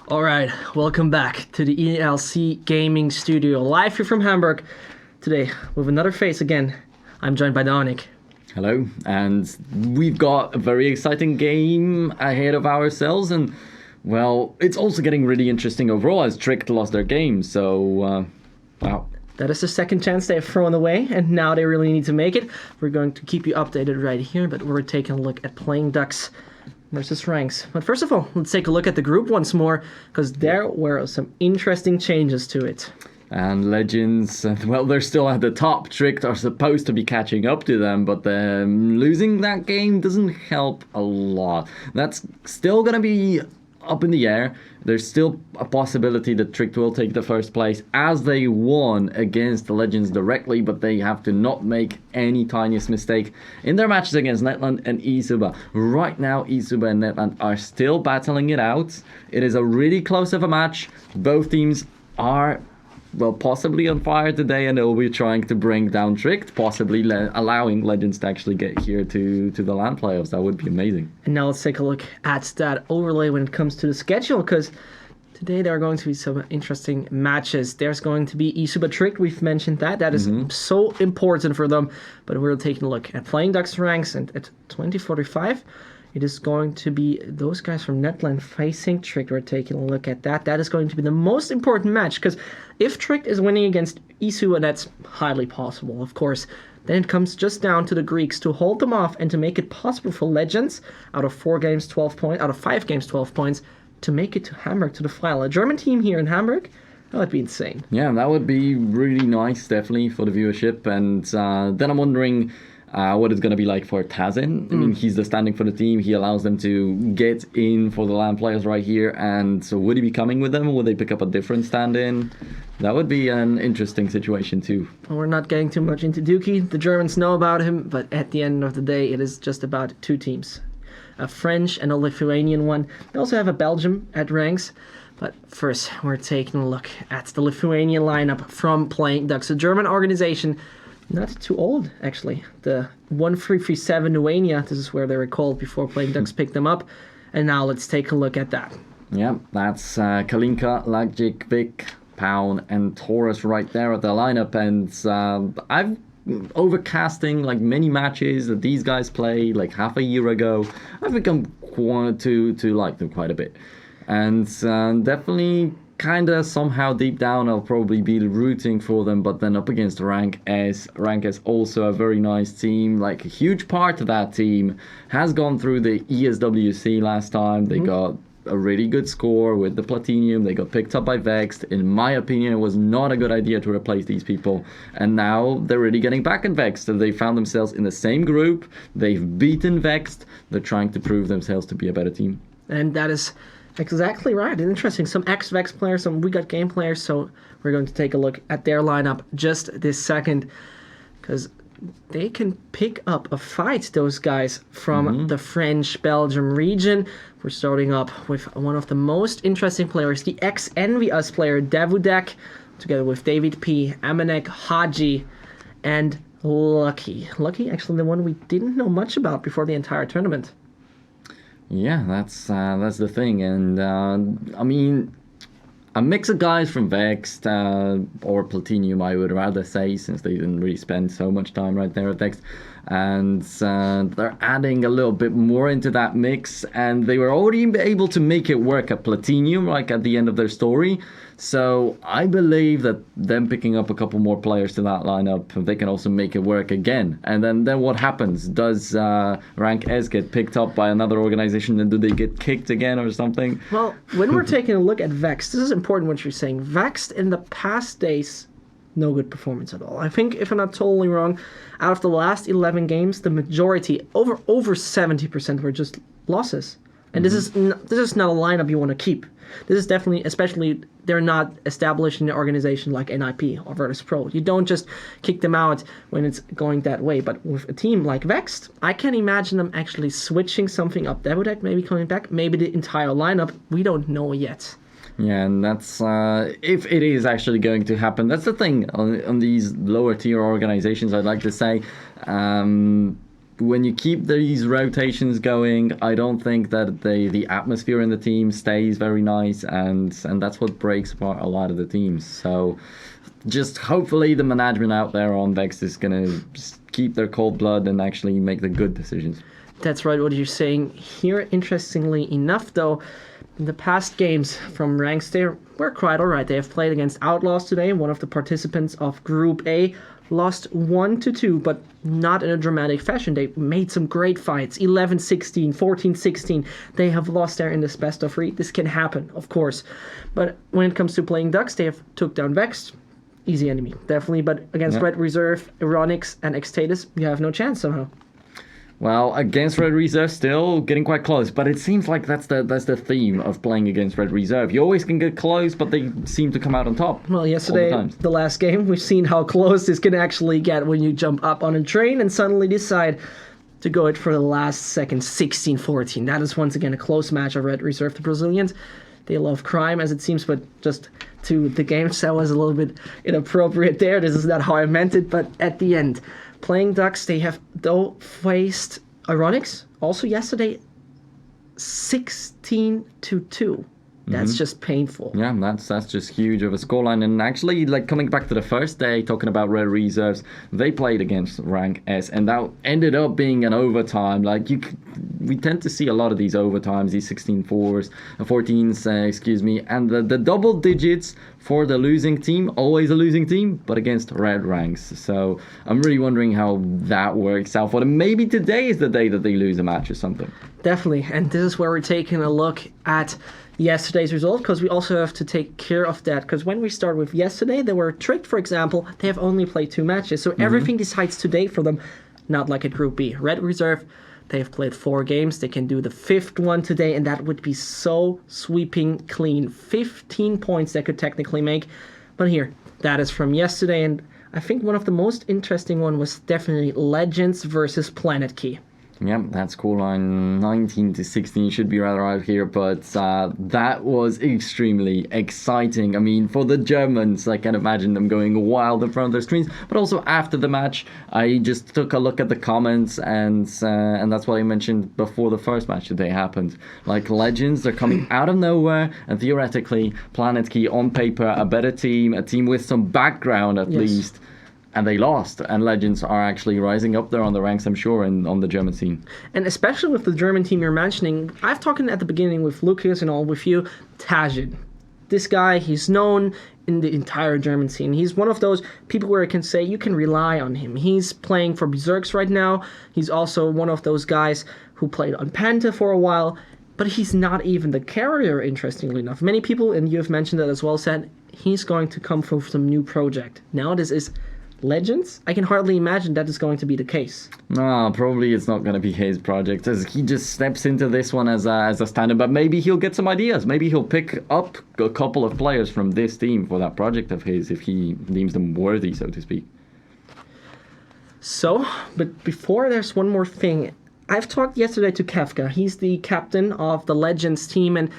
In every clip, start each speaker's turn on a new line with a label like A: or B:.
A: All right, welcome back to the ELC Gaming Studio, live here from Hamburg. Today, with another face again, I'm joined by Dominic.
B: Hello, and we've got a very exciting game ahead of ourselves, and, well, it's also getting really interesting overall as Tricked lost their game, so, wow.
A: That is the second chance they have thrown away, and now they really need to make it. We're going to keep you updated right here, but we're taking a look at Playing Ducks versus RankS. But first of all, let's take a look at the group once more, because there were some interesting changes to it.
B: And Legends, well, they're still at the top. Tricked are supposed to be catching up to them, but losing that game doesn't help a lot. That's still going to be up in the air. There's still a possibility that Tricked will take the first place as they won against the Legends directly, but they have to not make any tiniest mistake in their matches against Netland and Isuba. Right now, Isuba and Netland are still battling it out. It is a really close of a match. Both teams are, well, possibly on fire today, and they'll be trying to bring down Tricked, possibly allowing Legends to actually get here to the LAN playoffs. That would be amazing.
A: And now let's take a look at that overlay when it comes to the schedule, because today there are going to be some interesting matches. There's going to be Isuba Tricked, we've mentioned that. That is so important for them, but we're taking a look at Playing Ducks RankS, and at 2045, it is going to be those guys from Netland facing Tricked. We're taking a look at that. That is going to be the most important match, because if Tricked is winning against Isuba, that's highly possible, of course. Then it comes just down to the Greeks to hold them off and to make it possible for Legends, out of 5 games, 12 points, to make it to Hamburg, to the final. A German team here in Hamburg, that would be insane.
B: Yeah, that would be really nice, definitely, for the viewership. And then I'm wondering what it's going to be like for Tazin. I mean, he's the standing for the team. He allows them to get in for the LAN players right here. And so would he be coming with them, or would they pick up a different stand-in? That would be an interesting situation too.
A: We're not getting too much into Dookie. The Germans know about him, but at the end of the day, it is just about 2 teams. A French and a Lithuanian one. They also have a Belgium at RankS. But first, we're taking a look at the Lithuanian lineup from Playing Ducks, a German organization. Not too old, actually. The 1337 Nuania, this is where they were called before Playing Ducks picked them up. And now let's take a look at that.
B: Yeah, that's Kalinka, Lagic, Vic, Pound, and Taurus right there at the lineup. And I've overcasting like many matches that these guys play like half a year ago. I've become to like them quite a bit. And definitely kind of somehow deep down I'll probably be rooting for them, but then up against RankS. RankS also a very nice team. Like a huge part of that team has gone through the ESWC last time. They got a really good score with the Platinum. They got picked up by Vexed. In my opinion, it was not a good idea to replace these people. And now they're really getting back in Vexed. They found themselves in the same group. They've beaten Vexed. They're trying to prove themselves to be a better team.
A: And that is exactly right. Interesting. Some ex-Vex players, some We Got Game players. So we're going to take a look at their lineup just this second, because they can pick up a fight, those guys from the French-Belgium region. We're starting up with one of the most interesting players, the ex-Envy Us player, Davudek, together with David P., Amanek, Haji, and Lucky. Lucky, actually the one we didn't know much about before the entire tournament.
B: Yeah, that's the thing, and I mean, a mix of guys from Vexed or Platinum, I would rather say, since they didn't really spend so much time right there at Vexed, and they're adding a little bit more into that mix, and they were already able to make it work at Platinum, like at the end of their story. So I believe that them picking up a couple more players to that lineup, they can also make it work again. And then what happens? Does RankS get picked up by another organization, and do they get kicked again or something?
A: Well, when we're taking a look at Vexed, this is important what you're saying. Vexed in the past days, no good performance at all. I think, if I'm not totally wrong, out of the last 11 games, the majority, over 70%, were just losses. And this is not a lineup you want to keep. This is definitely, especially, they're not established in an organization like NIP or Virtus Pro. You don't just kick them out when it's going that way. But with a team like Vexed, I can imagine them actually switching something up. Devodeck maybe coming back, maybe the entire lineup. We don't know yet.
B: Yeah, and that's, if it is actually going to happen, that's the thing on these lower tier organizations, I'd like to say. when you keep these rotations going, I don't think that the atmosphere in the team stays very nice, and that's what breaks apart a lot of the teams. So just hopefully the management out there on Vex is going to keep their cold blood and actually make the good decisions.
A: That's right, what you're saying here. Interestingly enough, though, the past games from RankS, they were quite alright. They have played against Outlaws today, one of the participants of Group A. Lost 1-2, but not in a dramatic fashion. They made some great fights, 11-16, 14-16. They have lost there in this best of 3. This can happen, of course. But when it comes to playing Ducks, they have took down Vex. Easy enemy, definitely. But against Red Reserve, Ironix, and Xtatus, you have no chance somehow.
B: Well, against Red Reserve, still getting quite close, but it seems like that's the theme of playing against Red Reserve. You always can get close, but they seem to come out on top.
A: Well, yesterday, the last game, we've seen how close this can actually get when you jump up on a train and suddenly decide to go it for the last second, 16-14. That is once again a close match of Red Reserve. The Brazilians, they love crime, as it seems, but just to the games, that was a little bit inappropriate there. This is not how I meant it, but at the end, playing Ducks, they have, though, faced Ironix, also yesterday, 16-2. That's just painful.
B: Yeah, that's just huge of a scoreline. And actually, like coming back to the first day, talking about Red Reserves, they played against RankS, and that ended up being an overtime. Like we tend to see a lot of these overtimes, these 16-4s, 14s, excuse me, and the double digits for the losing team, always a losing team, but against red ranks. So I'm really wondering how that works out for them. Maybe today is the day that they lose a match or something.
A: Definitely, and this is where we're taking a look at yesterday's result, because we also have to take care of that, because when we start with yesterday, they were tricked. For example, they have only played 2 matches, so everything decides today for them, not like at Group B. Red Reserve, they have played 4 games. They can do the 5th one today, and that would be so sweeping clean. 15 points they could technically make, but here, that is from yesterday, and I think one of the most interesting one was definitely Legends versus Planet Key.
B: Yep, that scoreline 19-16 should be rather out here, but that was extremely exciting. I mean, for the Germans, I can imagine them going wild in front of their screens. But also after the match, I just took a look at the comments, and that's what I mentioned before the first match today happened. Like Legends, they're coming out of nowhere, and theoretically, Planet Key on paper a better team, a team with some background at least. And they lost, and Legends are actually rising up there on the ranks, I'm sure, and on the German scene.
A: And especially with the German team you're mentioning, I've talked at the beginning with Lucas and all with you, Tajid. This guy, he's known in the entire German scene. He's one of those people where I can say you can rely on him. He's playing for Berserks right now. He's also one of those guys who played on Penta for a while, but he's not even the carrier, interestingly enough. Many people, and you have mentioned that as well, said he's going to come from some new project. Now this is Legends? I can hardly imagine that is going to be the case.
B: No, probably it's not going to be his project, as he just steps into this one as a standard, but maybe he'll get some ideas. Maybe he'll pick up a couple of players from this team for that project of his, if he deems them worthy, so to speak.
A: So, but before there's one more thing. I've talked yesterday to Kefka. He's the captain of the Legends team, and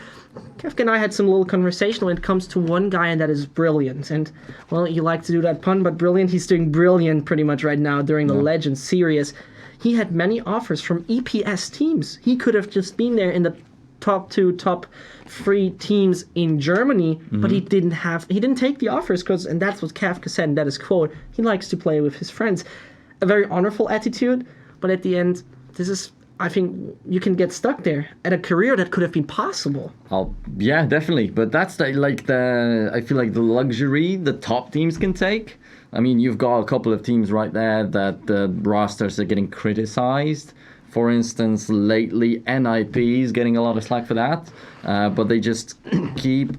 A: Kefka and I had some little conversation when it comes to one guy, and that is Brilliant. And, well, you like to do that pun, but Brilliant, he's doing brilliant pretty much right now during the Legends series. He had many offers from EPS teams. He could have just been there in the top 2, top 3 teams in Germany, but he didn't take the offers, and that's what Kefka said, and that is quote, he likes to play with his friends. A very honorful attitude, but at the end, this is, I think, you can get stuck there at a career that could have been possible.
B: Yeah, definitely. But that's I feel like the luxury the top teams can take. I mean, you've got a couple of teams right there that the rosters are getting criticized. For instance, lately NIP is getting a lot of slack for that, but they just keep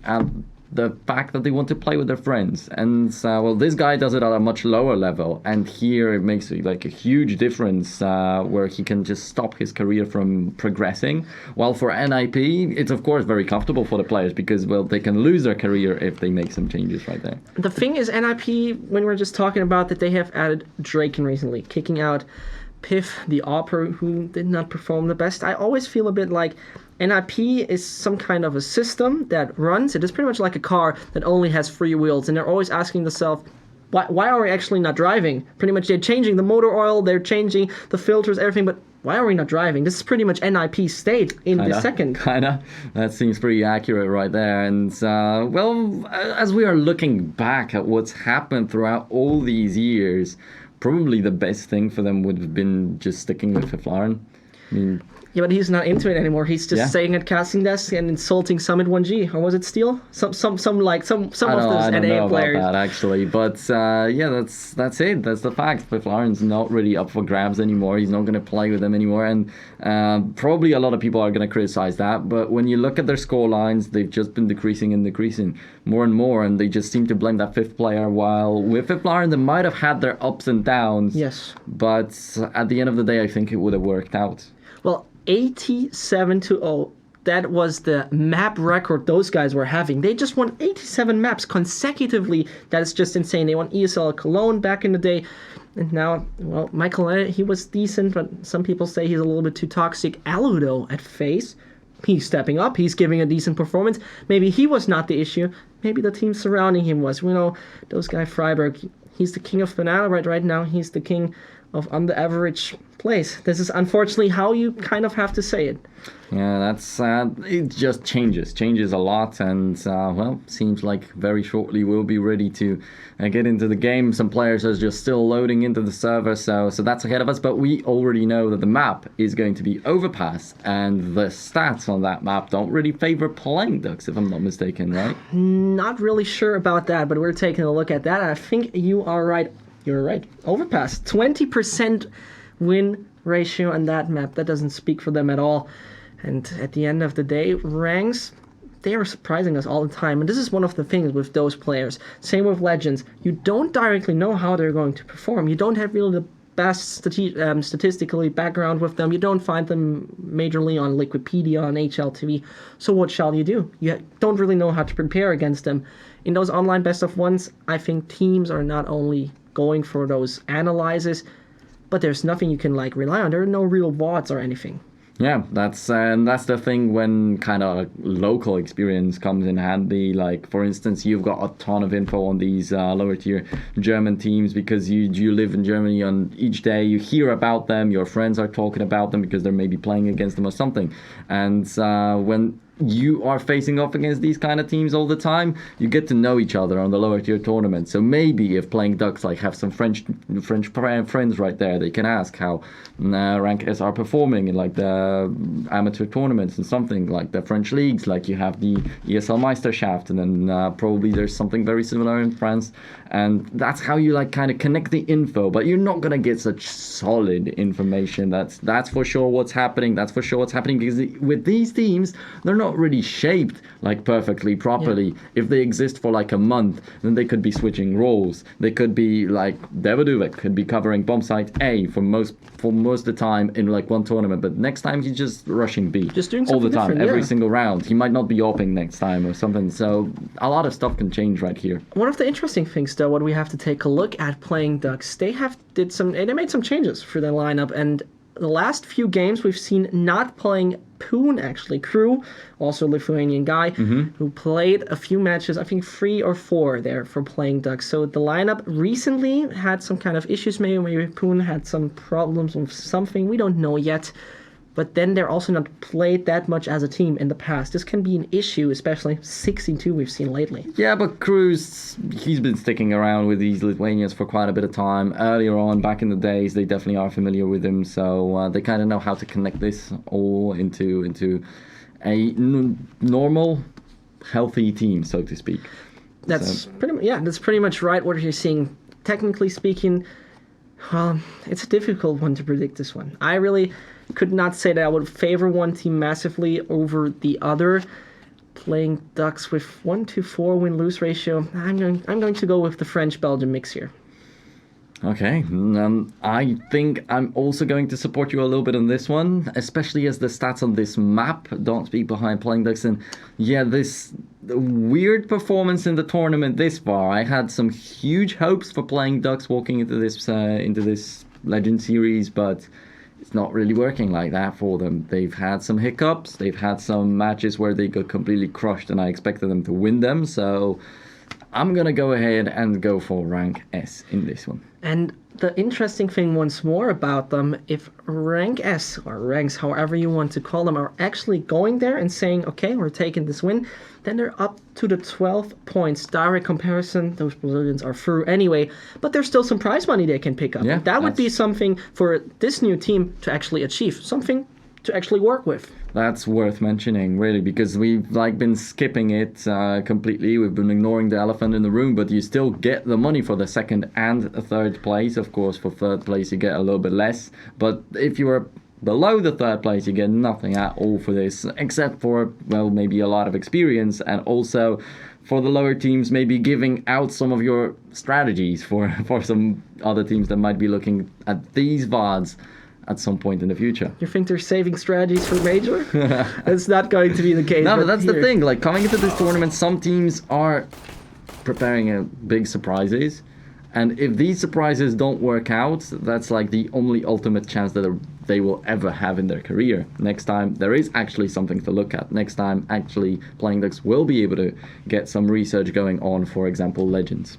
B: the fact that they want to play with their friends. And well, this guy does it at a much lower level, and here it makes like a huge difference where he can just stop his career from progressing. While for NIP, it's of course very comfortable for the players because, well, they can lose their career if they make some changes right there.
A: The thing is, NIP, when we're just talking about that, they have added Draken recently, kicking out Piff, the Opera, who did not perform the best. I always feel a bit like NIP is some kind of a system that runs. It is pretty much like a car that only has 3 wheels, and they're always asking themselves, Why are we actually not driving? Pretty much they're changing the motor oil, they're changing the filters, everything, but why are we not driving? This is pretty much NIP state in the second.
B: Kinda. That seems pretty accurate right there. And, as we are looking back at what's happened throughout all these years, probably the best thing for them would have been just sticking with Fiflaren. I mean,
A: yeah, but he's not into it anymore. He's just staying at casting desk and insulting Summit 1G. Or was it Steel? Some of those
B: I don't know
A: players.
B: about that actually, but that's it. That's the fact. Fiflaren's not really up for grabs anymore. He's not going to play with them anymore, and probably a lot of people are going to criticize that. But when you look at their score lines, they've just been decreasing more and more, and they just seem to blame that fifth player. While with Fiflaren, they might have had their ups and downs.
A: Yes.
B: But at the end of the day, I think it would have worked out.
A: Well, 87-0. That was the map record those guys were having. They just won 87 maps consecutively. That is just insane. They won ESL Cologne back in the day. And now, well, Michael, he was decent, but some people say he's a little bit too toxic. Aludo at FaZe, he's stepping up. He's giving a decent performance. Maybe he was not the issue. Maybe the team surrounding him was. You know, those guy Freiberg, he's the king of banana right now. He's the king of under average plays. This is unfortunately how you kind of have to say it.
B: Yeah, that's it just changes a lot, and seems like very shortly we'll be ready to get into the game. Some players are just still loading into the server, so that's ahead of us, but we already know that the map is going to be Overpass, and the stats on that map don't really favor playing Ducks, if I'm not mistaken, right?
A: Not really sure about that, but we're taking a look at that, and I think you are right. You're right. Overpass, 20% win ratio on that map. That doesn't speak for them at all. And at the end of the day, RankS, they are surprising us all the time. And this is one of the things with those players. Same with Legends. You don't directly know how they're going to perform. You don't have really the best statistically background with them. You don't find them majorly on Wikipedia, on HLTV. So what shall you do? You don't really know how to prepare against them. In those online best of ones, I think teams are not only going for those analyzes, but there's nothing you can rely on. There are no real VODs or anything.
B: Yeah, that's the thing when kind of local experience comes in handy. Like, for instance, you've got a ton of info on these lower tier German teams because you live in Germany, on each day you hear about them, your friends are talking about them because they're maybe playing against them or something. And when you are facing off against these kind of teams all the time, you get to know each other on the lower tier tournament. So maybe if playing Ducks have some French friends right there, they can ask how RankS are performing in the amateur tournaments and something like the French leagues. Like you have the ESL Meisterschaft, and then probably there's something very similar in France. And that's how you kind of connect the info, but you're not gonna get such solid information. That's for sure what's happening. That's for sure what's happening, because with these teams, they're not really shaped perfectly properly. Yeah. If they exist for a month, then they could be switching roles. They could be Devaduvek could be covering bomb site A for most of the time in one tournament, but next time he's just rushing B,
A: just doing
B: all the time, every
A: yeah.
B: single round. He might not be opening next time or something. So a lot of stuff can change right here.
A: One of the interesting things, though, what we have to take a look at playing Ducks, they made some changes for their lineup, and the last few games we've seen not playing Poon, actually. Crew, also a Lithuanian guy, who played a few matches, I think 3 or 4 there for playing Ducks. So the lineup recently had some kind of issues. Maybe Poon had some problems with something. We don't know yet. But then they're also not played that much as a team in the past. This can be an issue, especially 16-2 we've seen lately.
B: Yeah, but Cruz, he's been sticking around with these Lithuanians for quite a bit of time. Earlier on, back in the days, they definitely are familiar with him. So they kind of know how to connect this all into a normal, healthy team, so to speak.
A: That's pretty much right what you're seeing. Technically speaking, well, it's a difficult one to predict, this one. I really could not say that I would favor one team massively over the other. Playing Ducks with 1-4 win-lose ratio, I'm going to go with the French-Belgian mix here.
B: Okay, I think I'm also going to support you a little bit on this one, especially as the stats on this map don't speak behind playing Ducks. And yeah, this weird performance in the tournament this far. I had some huge hopes for playing Ducks walking into this Legend series, but it's not really working like that for them. They've had some hiccups. They've had some matches where they got completely crushed, and I expected them to win them. So I'm going to go ahead and go for rank S in this one.
A: And the interesting thing once more about them, if rank S or ranks, however you want to call them, are actually going there and saying, okay, we're taking this win, then they're up to the 12 points. Direct comparison, those Brazilians are through anyway, but there's still some prize money they can pick up.
B: Yeah,
A: that would be something for this new team to actually achieve, something to actually work with.
B: That's worth mentioning, really, because we've been skipping it completely. We've been ignoring the elephant in the room, but you still get the money for the second and third place. Of course, for third place, you get a little bit less. But if you are below the third place, you get nothing at all for this, except for, well, maybe a lot of experience, and also for the lower teams, maybe giving out some of your strategies for some other teams that might be looking at these VODs at some point in the future.
A: You think they're saving strategies for Major? It's not going to be the case.
B: No, but that's the thing. Coming into this tournament, some teams are preparing big surprises. And if these surprises don't work out, that's the only ultimate chance that they will ever have in their career. Next time, there is actually something to look at. Next time, actually, Playing Ducks will be able to get some research going on, for example, Legends.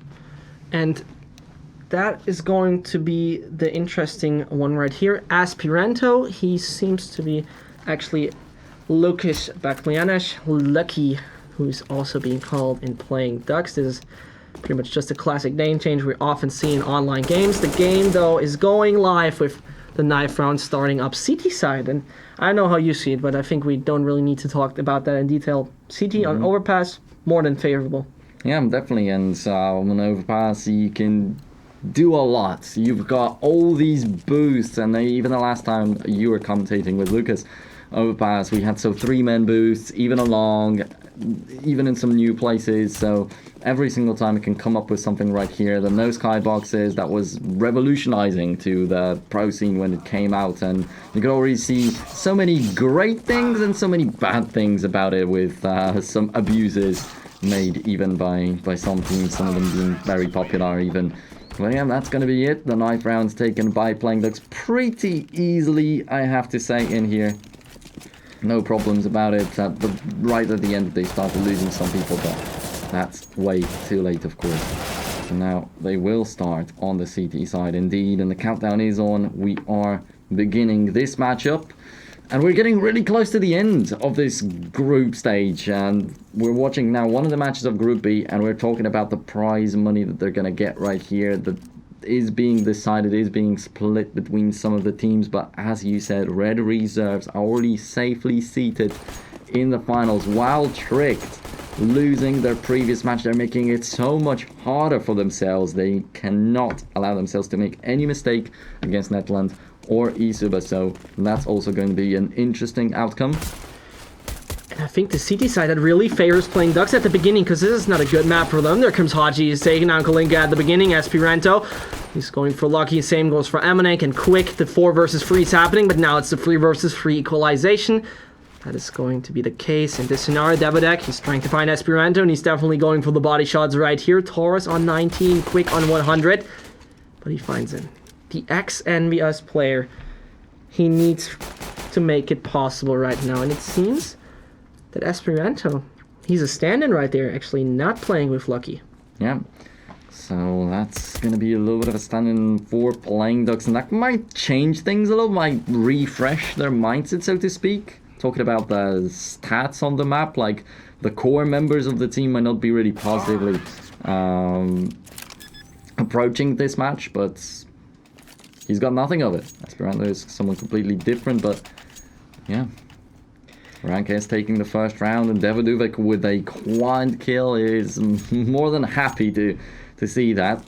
A: And that is going to be the interesting one right here. Aspiranto, he seems to be actually Lucas Baklianesh, Lucky, who's also being called in Playing Ducks. This is pretty much just a classic name change we often see in online games. The game, though, is going live with the 9th round starting up CT side. And I don't know how you see it, but I think we don't really need to talk about that in detail. CT on Overpass, more than favorable.
B: Yeah, definitely. And on Overpass, you can do a lot. You've got all these boosts, and even the last time you were commentating with Lucas, Overpass, we had 3-man boosts, even along, even in some new places. So every single time you can come up with something right here. The no skyboxes, that was revolutionizing to the pro scene when it came out, and you could already see so many great things and so many bad things about it, with some abuses made even by some teams, some of them being very popular even. Well, yeah, that's going to be it. The 9th round's taken by Playing Ducks pretty easily, I have to say, in here. No problems about it. Right at the end, they started losing some people, but that's way too late, of course. So now they will start on the CT side, indeed, and the countdown is on. We are beginning this matchup, and we're getting really close to the end of this group stage, and we're watching now one of the matches of Group B, and we're talking about the prize money that they're going to get right here. That is being decided, is being split between some of the teams, but as you said, Red Reserves are already safely seated in the finals, while Tricked, losing their previous match, they're making it so much harder for themselves. They cannot allow themselves to make any mistake against Netland or Isuba, so that's also going to be an interesting outcome.
A: And I think the CT side that really favors Playing Ducks at the beginning, because this is not a good map for them. There comes Haji, he's taking down Kalinka at the beginning. Aspiranto, he's going for Lucky, same goes for Amanek, and Quick, the 4 versus 3 is happening, but now it's the 3 versus 3 equalization. That is going to be the case in this scenario. Devodek, he's trying to find Aspiranto, and he's definitely going for the body shots right here. Taurus on 19, Quick on 100, but he finds him. The ex-Envious player, he needs to make it possible right now, and it seems that Aspiranto, he's a stand-in right there, actually not playing with Lucky.
B: Yeah, so that's going to be a little bit of a stand-in for Playing Ducks, and that might change things a little, might refresh their mindset, so to speak. Talking about the stats on the map, the core members of the team might not be really positively approaching this match, but he's got nothing of it. Aspiranto is someone completely different, but yeah. RankS taking the first round, and Devoduvek with a quad kill is more than happy to see that.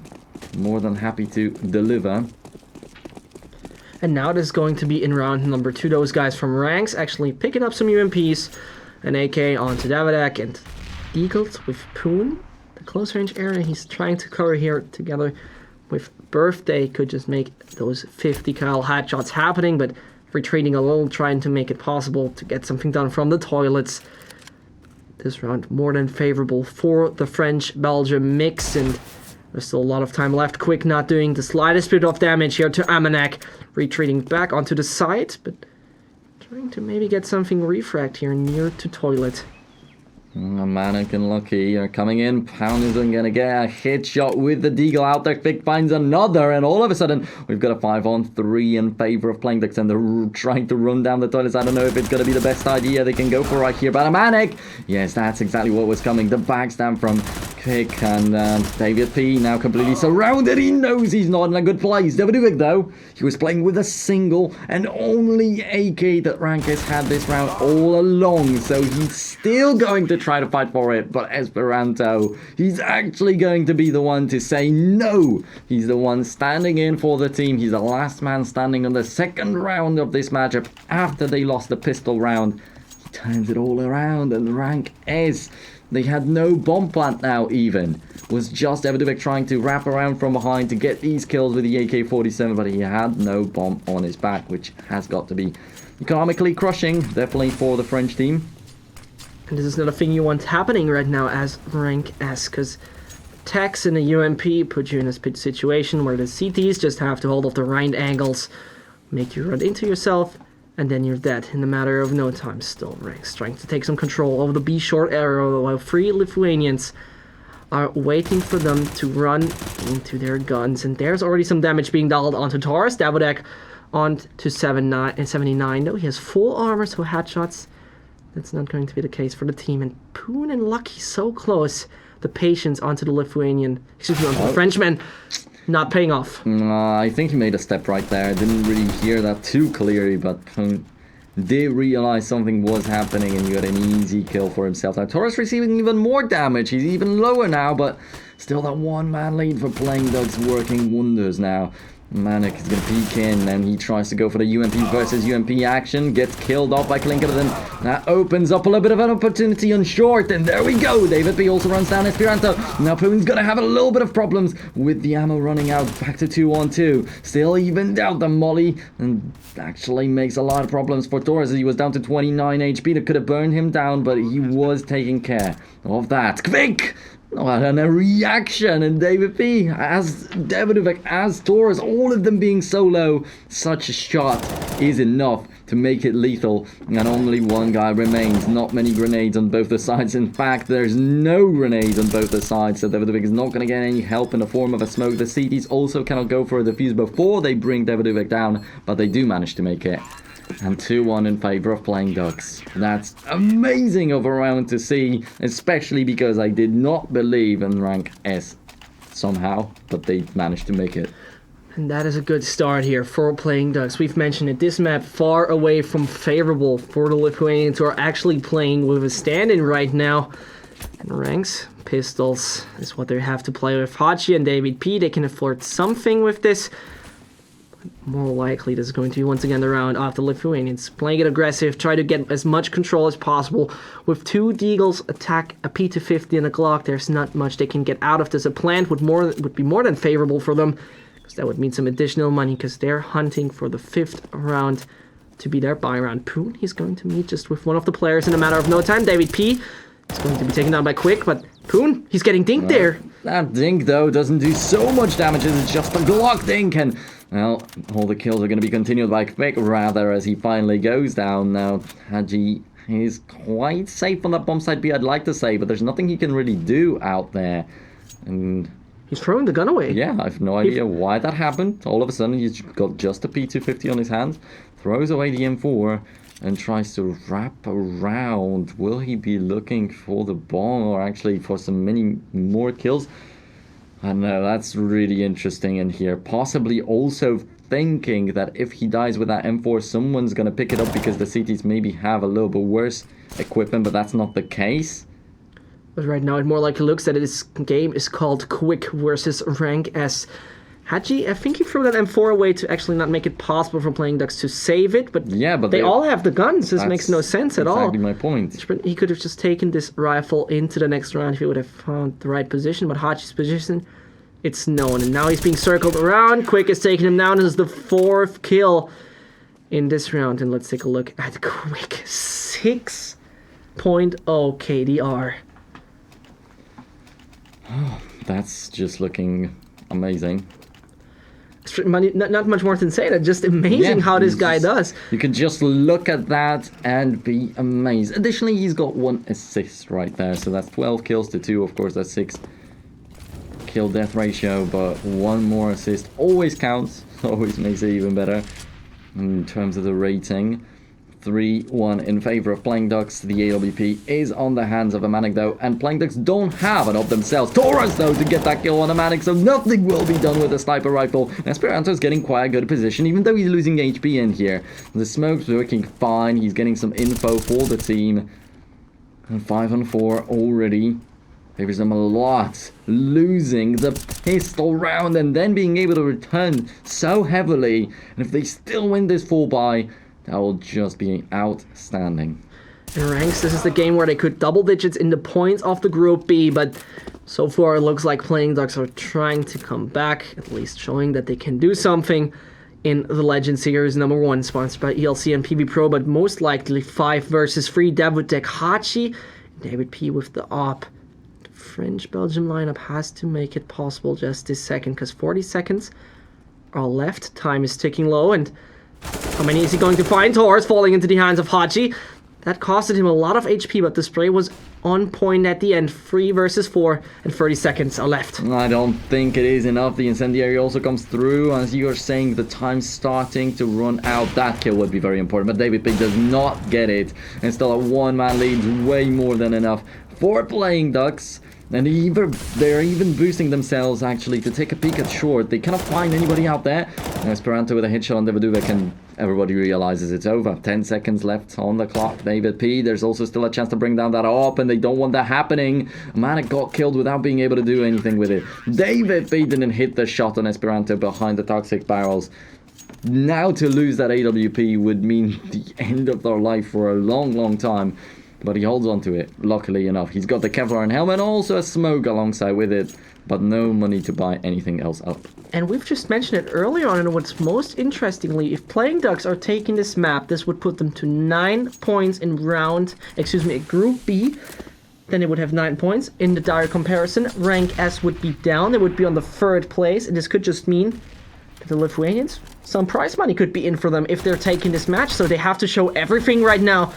B: More than happy to deliver.
A: And now it is going to be in round number 2. Those guys from RankS actually picking up some UMPs. An AK onto Devodek, and Eagles with Poon. The close range area he's trying to cover here together with Birthday could just make those 50 cal headshots happening, but retreating a little, trying to make it possible to get something done from the toilets. This round more than favorable for the French-Belgium mix, and there's still a lot of time left. Quick not doing the slightest bit of damage here to Amanek, retreating back onto the side, but trying to maybe get something refract here near to toilet.
B: Manic and Lucky are coming in. Pound isn't going to get a hit shot with the Deagle out there. Vic finds another, and all of a sudden, we've got a 5-on-3 in favor of Playing Ducks, and they're trying to run down the toilets. I don't know if it's going to be the best idea they can go for right here, but a Manic! Yes, that's exactly what was coming. The backstab from Vic, and David P now completely surrounded. He knows he's not in a good place. David Vic, though, he was playing with a single and only AK that RankS had this round all along, so he's still going to try to fight for it, but Esperanto, he's actually going to be the one to say no. He's the one standing in for the team. He's the last man standing on the second round of this matchup after they lost the pistol round. He turns it all around, and RankS, they had no bomb plant now even. Was just Everduvik trying to wrap around from behind to get these kills with the AK-47, but he had no bomb on his back, which has got to be economically crushing, definitely for the French team.
A: And this is not a thing you want happening right now as RankS, because attacks in a UMP put you in a situation where the CTs just have to hold off the right angles, make you run into yourself, and then you're dead in a matter of no time. Still, RankS trying to take some control over the B short area while 3 Lithuanians are waiting for them to run into their guns. And there's already some damage being dealt onto Taurus. Davodek on to 79. No, he has full armor, so headshots. That's not going to be the case for the team. And Poon and Lucky so close. The patience onto the Lithuanian, onto the Frenchman, not paying off.
B: I think he made a step right there. I didn't really hear that too clearly, but Poon did realize something was happening, and he got an easy kill for himself. Now Taurus receiving even more damage. He's even lower now, but still that one-man lead for Playing Ducks working wonders now. Manic is going to peek in, and he tries to go for the UMP versus UMP action. Gets killed off by Kalinka, then that opens up a little bit of an opportunity on short, and there we go. David B also runs down Esperanto. Now Poon's going to have a little bit of problems with the ammo running out. Back to 2-on-2. Still evened out the molly, and actually makes a lot of problems for Torres. He was down to 29 HP. That could have burned him down, but he was taking care of that. Quick! What a reaction, and David P, as Davidovik, as Taurus, all of them being so low, such a shot is enough to make it lethal, and only one guy remains. Not many grenades on both the sides. In fact, there's no grenades on both the sides, so Davidovik is not going to get any help in the form of a smoke. The CTs also cannot go for a defuse before they bring Davidovik down, but they do manage to make it. And 2-1 in favor of Playing Ducks. That's amazing of a round to see, especially because I did not believe in RankS somehow, but they managed to make it.
A: And that is a good start here for Playing Ducks. We've mentioned it, this map far away from favorable for the Lithuanians who are actually playing with a stand-in right now. And RankS, pistols is what they have to play with. Hachi and David P, they can afford something with this. More likely this is going to be once again the round of the Lithuanians playing it aggressive, try to get as much control as possible. With 2 Deagles attack, a P250 and a Glock, there's not much they can get out of this. A plant would be more than favorable for them, because that would mean some additional money, because they're hunting for the 5th round to be their buy round. Poon, he's going to meet just with one of the players in a matter of no time. David P is going to be taken down by Quick, but Poon, he's getting dinked there.
B: That dink, though, doesn't do so much damage. It's just a Glock dink, and well, all the kills are going to be continued by Quick, rather, as he finally goes down. Now, Haji is quite safe on that bomb site B, I'd like to say, but there's nothing he can really do out there. And
A: he's throwing the gun away.
B: Yeah, I have no idea why that happened. All of a sudden, he's got just a P250 on his hands, throws away the M4, and tries to wrap around. Will he be looking for the bomb, or actually for some many more kills? I don't know, that's really interesting in here. Possibly also thinking that if he dies with that M4, someone's going to pick it up because the CTs maybe have a little bit worse equipment, but that's not the case.
A: But right now it more likely looks that this game is called Quick versus RankS. Haji, I think he threw that M4 away to actually not make it possible for Playing Ducks to save it, but,
B: yeah, but
A: they all have the guns. This makes no sense at all.
B: Exactly my point.
A: He could have just taken this rifle into the next round if he would have found the right position, but Hachi's position, it's known. And now he's being circled around. Quick is taking him down. This is the 4th kill in this round. And let's take a look at Quick. 6.0 KDR.
B: That's just looking amazing.
A: Not much more to say. That's just amazing how this guy does.
B: You can just look at that and be amazed. Additionally, he's got 1 assist right there, so that's 12 kills to 2. Of course, that's 6 kill death ratio, but 1 more assist always counts. Always makes it even better in terms of the rating. 3-1 in favor of Playing Ducks. The AWP is on the hands of Amanek though, and Playing Ducks don't have an up themselves. Taurus though to get that kill on Amanek, so nothing will be done with the sniper rifle. Esperanto's getting quite a good position, even though he's losing HP in here. The smoke's working fine. He's getting some info for the team. And 5-on-4 already. Favors them a lot. Losing the pistol round and then being able to return so heavily. And if they still win this 4-buy, that will just be outstanding.
A: In RankS, this is the game where they could double digits in the points of the Group B, but so far it looks like Playing Ducks are trying to come back, at least showing that they can do something in the Legend Series #1, sponsored by ELC and PB Pro, but most likely 5 versus 3. Davudek Hachi, David P with the op. The French Belgium lineup has to make it possible just this second, because 40 seconds are left. Time is ticking low, and how many is he going to find? Taurus falling into the hands of Hachi. That costed him a lot of HP, but the spray was on point at the end. 3 versus 4, and 30 seconds are left.
B: I don't think it is enough. The incendiary also comes through. As you are saying, the time's starting to run out. That kill would be very important, but David Pig does not get it. And still a 1-man lead, way more than enough for Playing Ducks. And they're even boosting themselves, actually, to take a peek at short. They cannot find anybody out there. Now Esperanto with a headshot on Devaduvek, and everybody realizes it's over. 10 seconds left on the clock. David P, there's also still a chance to bring down that AWP, and they don't want that happening. Manik got killed without being able to do anything with it. David P didn't hit the shot on Esperanto behind the toxic barrels. Now to lose that AWP would mean the end of their life for a long, long time. But he holds on to it, luckily enough. He's got the Kevlar and helmet, also a smoke alongside with it, but no money to buy anything else up.
A: And we've just mentioned it earlier on, and what's most interestingly, if Playing Ducks are taking this map, this would put them to 9 points in Group B. Then it would have 9 points. In the dire comparison, Rank S would be down. They would be on the 3rd place, and this could just mean that the Lithuanians, some prize money could be in for them if they're taking this match, so they have to show everything right now.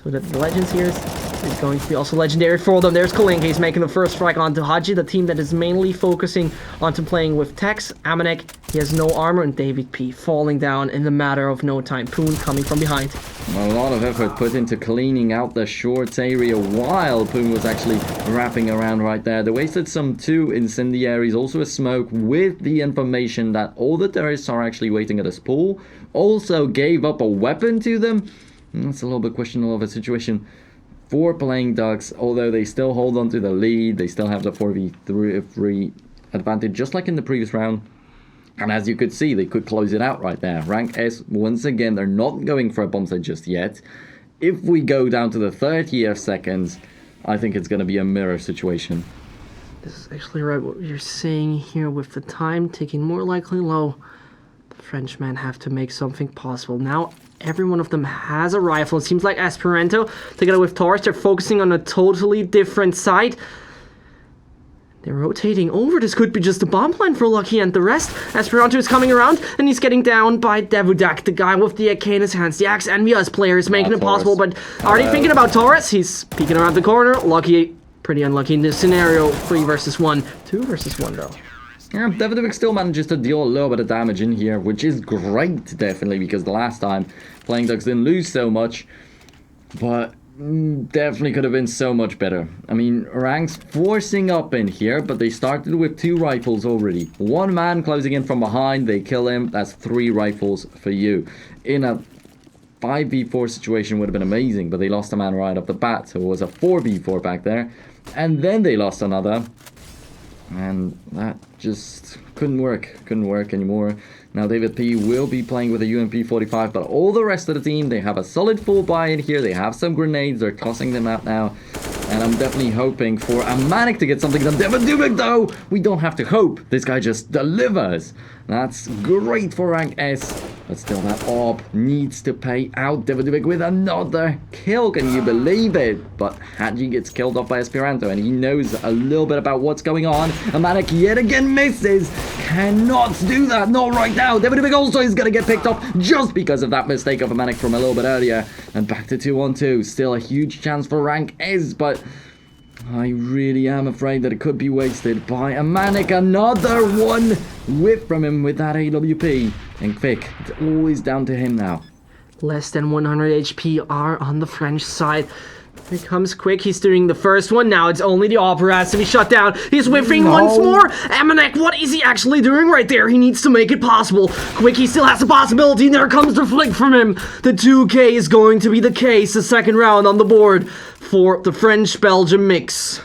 A: So that the Legend Series is going to be also legendary for them. There's Kalinka. He's making the first strike onto Haji, the team that is mainly focusing onto playing with Tex. Amanek, he has no armor, and David P falling down in the matter of no time. Poon coming from behind.
B: A lot of effort put into cleaning out the short area while Poon was actually wrapping around right there. They wasted some 2 incendiaries, also a smoke, with the information that all the terrorists are actually waiting at a spool. Also gave up a weapon to them. That's a little bit questionable of a situation for Playing Ducks, although they still hold on to the lead. They still have the 4v3 advantage, just like in the previous round. And as you could see, they could close it out right there. Rank S, once again, they're not going for a bomb site just yet. If we go down to the 30th seconds, I think it's going to be a mirror situation.
A: This is actually right what you're saying here, with the time ticking more likely low. The Frenchmen have to make something possible. Now, every one of them has a rifle. It seems like Esperanto, together with Taurus, they're focusing on a totally different side. They're rotating over. This could be just a bomb plan for Lucky and the rest. Esperanto is coming around, and he's getting down by Devudak, the guy with the AK in his hands. The Axe Envious player is making it possible, but already thinking about Taurus. He's peeking around the corner. Lucky, pretty unlucky in this scenario. 3 versus 1. 2 versus 1, though.
B: Yeah, Devaduvik still manages to deal a little bit of damage in here, which is great, definitely, because the last time Playing Ducks didn't lose so much, but definitely could have been so much better. I mean, RankS forcing up in here, but they started with 2 rifles already. 1 man closing in from behind, they kill him, that's 3 rifles for you. In a 5v4 situation would have been amazing, but they lost a man right off the bat, so it was a 4v4 back there, and then they lost another. And that just couldn't work anymore. Now David P will be playing with a UMP-45, but all the rest of the team, they have a solid full buy in here. They have some grenades, they're tossing them out now. And I'm definitely hoping for a Manic to get something done. Devaduvik though, we don't have to hope. This guy just delivers. That's great for Rank S. But still, that orb needs to pay out. Daviduvik with another kill. Can you believe it? But Hadji gets killed off by Esperanto, and he knows a little bit about what's going on. Amanek yet again misses. Cannot do that. Not right now. Daviduvik also is going to get picked off just because of that mistake of Amanek from a little bit earlier. And back to 2-on-2. Still a huge chance for RankS, but I really am afraid that it could be wasted by Amanek. Another one whip from him with that AWP. And Quick, it's always down to him now.
A: Less than 100 HP are on the French side. Here comes Quick. He's doing the first one. Now it's only the Opera has to be shut down. He's whiffing once more. Amanek, what is he actually doing right there? He needs to make it possible. Quick, he still has a possibility. And there comes the flick from him. The 2K is going to be the case. The second round on the board for the French-Belgium mix.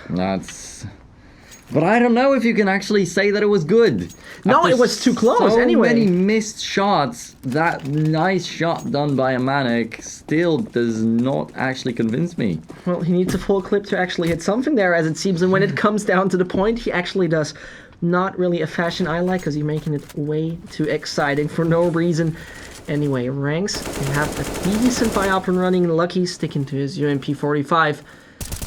B: But I don't know if you can actually say that it was good.
A: No,
B: After
A: it was too close anyway.
B: So many missed shots. That nice shot done by Amanek still does not actually convince me.
A: Well, he needs a full clip to actually hit something there, as it seems. And when it comes down to the point, he actually does. Not really a fashion I like, because you're making it way too exciting for no reason. Anyway, RankS can have a decent buy up and running. Lucky sticking to his UMP 45.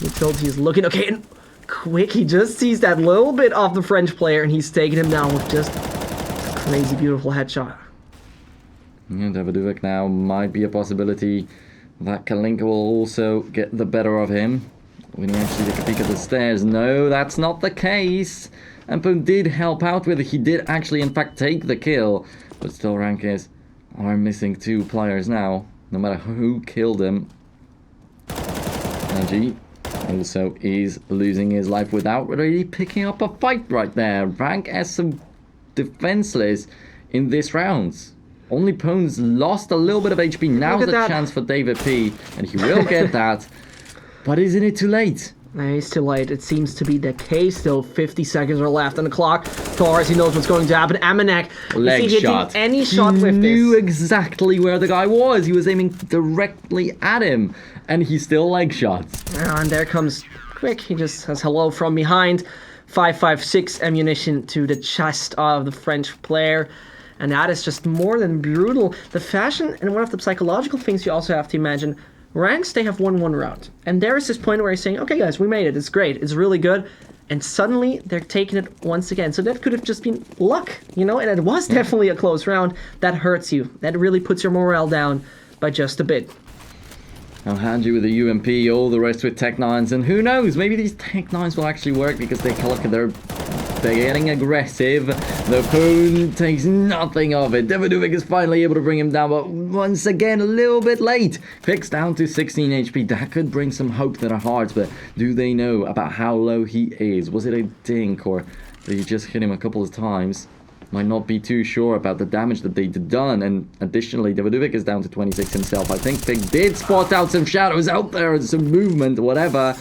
A: Utility is looking okay. And Quick, he just sees that little bit off the French player, and he's taking him down with just a crazy, beautiful headshot.
B: Yeah, Daviduvik now might be a possibility that Kalinka will also get the better of him. When he actually take a peek at the stairs. No, that's not the case. And Poon did help out with it. He did actually, in fact, take the kill. But still, RankS are missing 2 players now. No matter who killed him. Naji also is losing his life without really picking up a fight right there. RankS some defenseless in this round. Only Poon's lost a little bit of HP. Now's the chance for David P. And he will get that. But isn't it too late?
A: It's too late. It seems to be the case. Still 50 seconds are left on the clock. Torres, he knows what's going to happen. Amanek,
B: leg shot.
A: Any shot with this?
B: He knew exactly where the guy was. He was aiming directly at him. And he still leg shots.
A: And there comes Quick. He just says hello from behind. 5.56 ammunition to the chest of the French player. And that is just more than brutal. The fashion and one of the psychological things you also have to imagine. RankS, they have won 1 round. And there is this point where he's saying, okay guys, we made it. It's great. It's really good. And suddenly they're taking it once again. So that could have just been luck, you know? And it was definitely a close round. That hurts you. That really puts your morale down by just a bit.
B: I'll hand you with the UMP, all the rest with Tech 9s, and who knows, maybe these Tech 9s will actually work because they're getting aggressive. The Poon takes nothing of it. Daviduvik is finally able to bring him down, but once again, a little bit late. Picks down to 16 HP. That could bring some hope to their hearts, but do they know about how low he is? Was it a dink, or did he just hit him a couple of times? Might not be too sure about the damage that they'd done, and additionally, Daviduvik is down to 26 himself. I think Pig did spot out some shadows out there and some movement, whatever.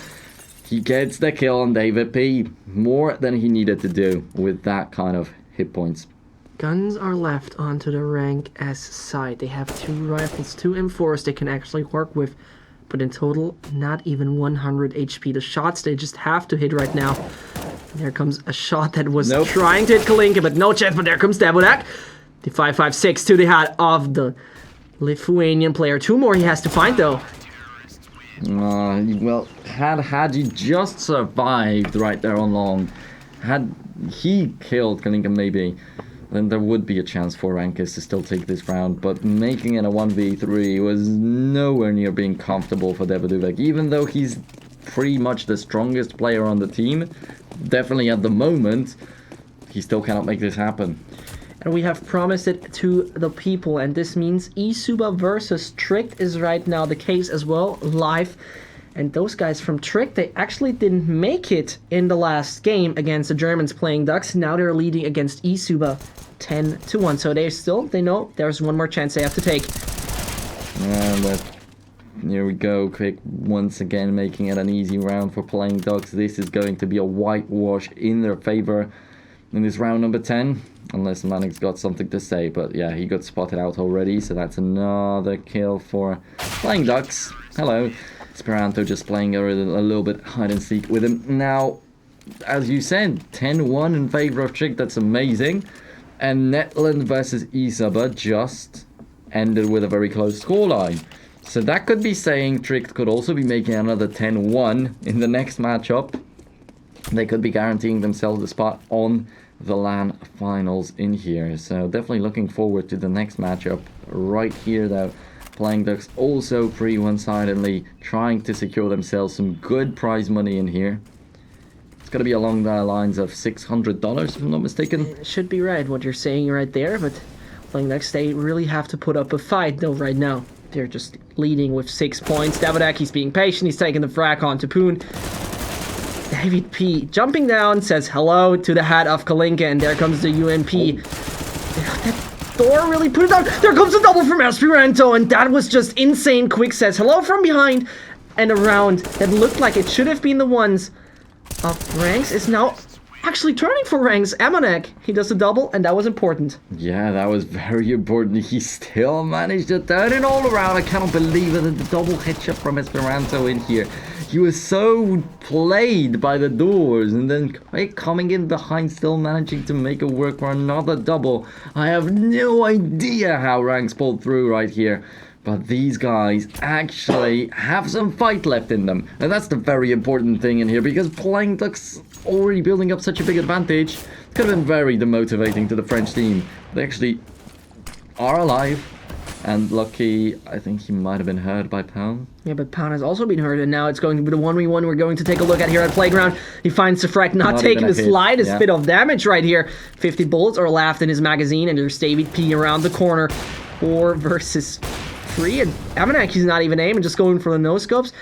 B: He gets the kill on David P. More than he needed to do with that kind of hit points.
A: Guns are left onto the RankS side. They have 2 rifles, 2 M4s they can actually work with, but in total, not even 100 HP. The shots they just have to hit right now. There comes a shot that was trying to hit Kalinka, but no chance. But there comes Dabudak. The 5.56 to the head of the Lithuanian player. 2 more he has to find, though.
B: Well, had he just survived right there on long, had he killed Kalinka maybe, then there would be a chance for RankS to still take this round. But making it a 1v3 was nowhere near being comfortable for Daviduvik, even though he's pretty much the strongest player on the team. Definitely at the moment, he still cannot make this happen.
A: And we have promised it to the people, and this means eSuba versus Tricked is right now the case as well, live. And those guys from Tricked, they actually didn't make it in the last game against the Germans playing Ducks. Now they're leading against eSuba 10-1. So they know there's one more chance they have to take.
B: And here we go, Quick once again making it an easy round for playing Ducks. This is going to be a whitewash in their favor in this round number 10. Unless Manik's got something to say, but yeah, he got spotted out already, so that's another kill for playing Ducks. Hello. Esperanto just playing a little bit hide and seek with him. Now, as you said, 10-1 in favor of Trick, that's amazing. And Netland versus eSuba just ended with a very close scoreline. So that could be saying Trick could also be making another 10-1 in the next matchup. They could be guaranteeing themselves a spot on the LAN finals in here. So definitely looking forward to the next matchup right here though. Playing Ducks also pretty one-sidedly trying to secure themselves some good prize money in here. It's going to be along the lines of $600 if I'm not mistaken.
A: It should be right what you're saying right there, but Playing Ducks, they really have to put up a fight though right now. They're just leading with 6 points. Davidek, he's being patient, he's taking the frag onto Poon. David P jumping down, says hello to the hat of Kalinka, and there comes the UMP. That door really put it down. There comes a double from Esperanto, and that was just insane quick. Says hello from behind, and a round that looked like it should have been the ones of RankS is now actually turning for RankS. Amanek, he does the double, and that was important.
B: Yeah, that was very important. He still managed to turn it all around. I cannot believe it. The double headshot from Esperanto in here. He was so played by the doors, and then coming in behind, still managing to make it work for another double. I have no idea how RankS pulled through right here. But these guys actually have some fight left in them. And that's the very important thing in here, because Playing Ducks already building up such a big advantage. It could have been very demotivating to the French team. They actually are alive. And lucky, I think he might have been hurt by Pound.
A: Yeah, but Pound has also been hurt, and now it's going to be the 1v1 we're going to take a look at here at Playground. He finds the frag not taking the slightest bit of damage right here. 50 bullets are left in his magazine, and there's David P around the corner. 4 versus 3, and Amanek, he's not even aiming, just going for the no-scopes.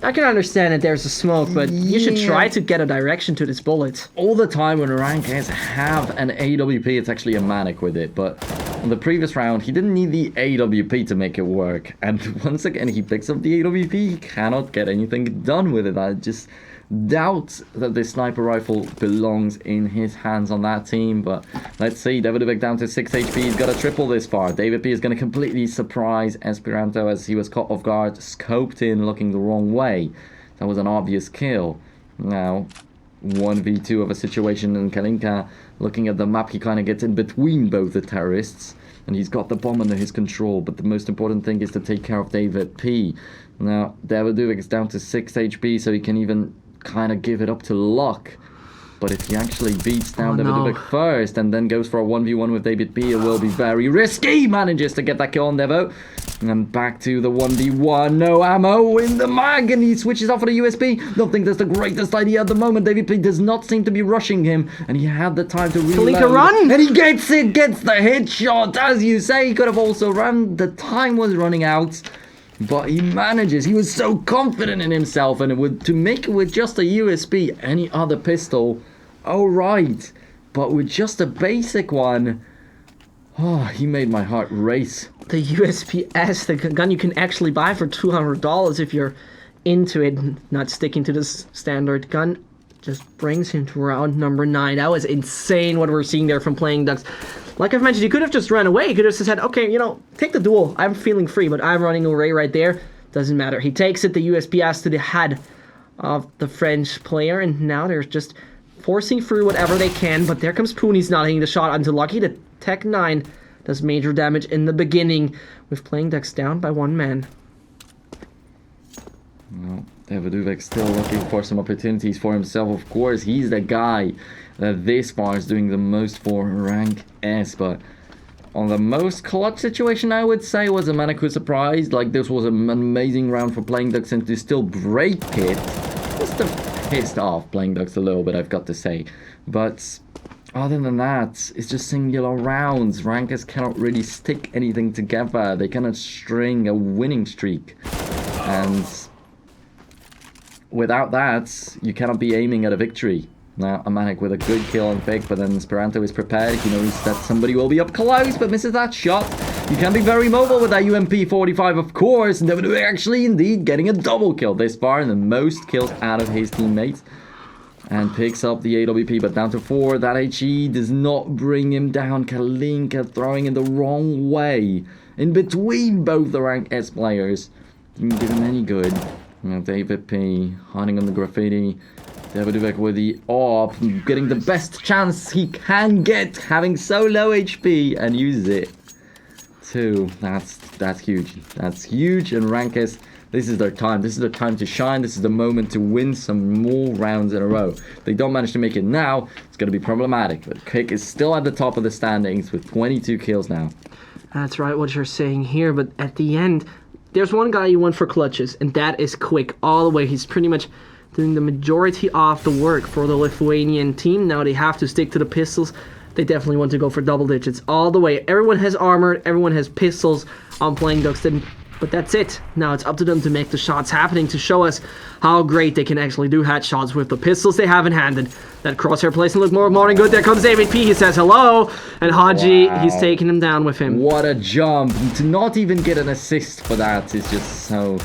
A: I can understand that there's a smoke, but you should try to get a direction to this bullet.
B: All the time when RankS have an AWP, it's actually a Manic with it, but in the previous round, he didn't need the AWP to make it work. And once again, he picks up the AWP, he cannot get anything done with it. I just doubt that this sniper rifle belongs in his hands on that team, but let's see. Davidovik down to 6 HP. He's got a triple this far. David P is going to completely surprise Esperanto as he was caught off guard, scoped in, looking the wrong way. That was an obvious kill. Now, 1v2 of a situation, and Kalinka, looking at the map, he kind of gets in between both the terrorists, and he's got the bomb under his control, but the most important thing is to take care of David P. Now, Davidovik is down to 6 HP, so he can even kind of give it up to luck. But if he actually beats down Davidovik first and then goes for a 1v1 with David P, it will be very risky. Manages to get that kill on Devo. And then back to the 1v1. No ammo in the mag, and he switches off for the USP. Don't think that's the greatest idea at the moment. David P does not seem to be rushing him, and he had the time to reload.
A: Kalinka run!
B: And he gets it, gets the headshot. As you say, he could have also run. The time was running out. But he manages. He was so confident in himself, and to make it with just a USP, any other pistol, alright. But with just a basic one, oh, he made my heart race.
A: The USP-S, the gun you can actually buy for $200 if you're into it, not sticking to this standard gun, just brings him to round number 9. That was insane what we're seeing there from Playing Ducks. Like I've mentioned, he could have just run away. He could have just said, okay, you know, take the duel. I'm feeling free, but I'm running away right there. Doesn't matter. He takes it, the USPS to the head of the French player, and now they're just forcing through whatever they can, but there comes Poon. He's not hitting the shot onto Lucky. The Tech 9 does major damage in the beginning, with Playing Ducks down by 1 man.
B: Well, Davidovik still looking for some opportunities for himself. Of course, he's the guy that this far is doing the most for RankS, but on the most clutch situation, I would say, was a Manikou surprise. Like, this was an amazing round for Playing Ducks, and to still break it, just pissed off Playing Ducks a little bit, I've got to say. But other than that, it's just singular rounds. RankS cannot really stick anything together. They cannot string a winning streak, and without that, you cannot be aiming at a victory. Now, Amanek with a good kill on Fake, but then Esperanto is prepared. He knows that somebody will be up close, but misses that shot. You can be very mobile with that UMP-45, of course. And David actually, indeed, getting a double kill this far, and the most kills out of his teammates. And picks up the AWP, but down to 4. That HE does not bring him down. Kalinka throwing in the wrong way, in between both the RankS players. Didn't give him any good. Now David P hiding on the graffiti. Davidovik with the AWP, getting the best chance he can get, having so low HP, and uses it 2. That's huge. That's huge. And RankS, this is their time. This is their time to shine. This is the moment to win some more rounds in a row. If they don't manage to make it now, it's going to be problematic. But Quick is still at the top of the standings with 22 kills now.
A: That's right, what you're saying here. But at the end, there's one guy you want for clutches, and that is Quick all the way. He's pretty much doing the majority of the work for the Lithuanian team. Now they have to stick to the pistols. They definitely want to go for double digits all the way. Everyone has armor, everyone has pistols on Playing Ducks, but that's it. Now it's up to them to make the shots happening, to show us how great they can actually do headshots with the pistols they have in hand. And that crosshair placement look more than good. There comes David P. He says hello, and Haji, he's taking him down with him.
B: What a jump. To not even get an assist for that is just so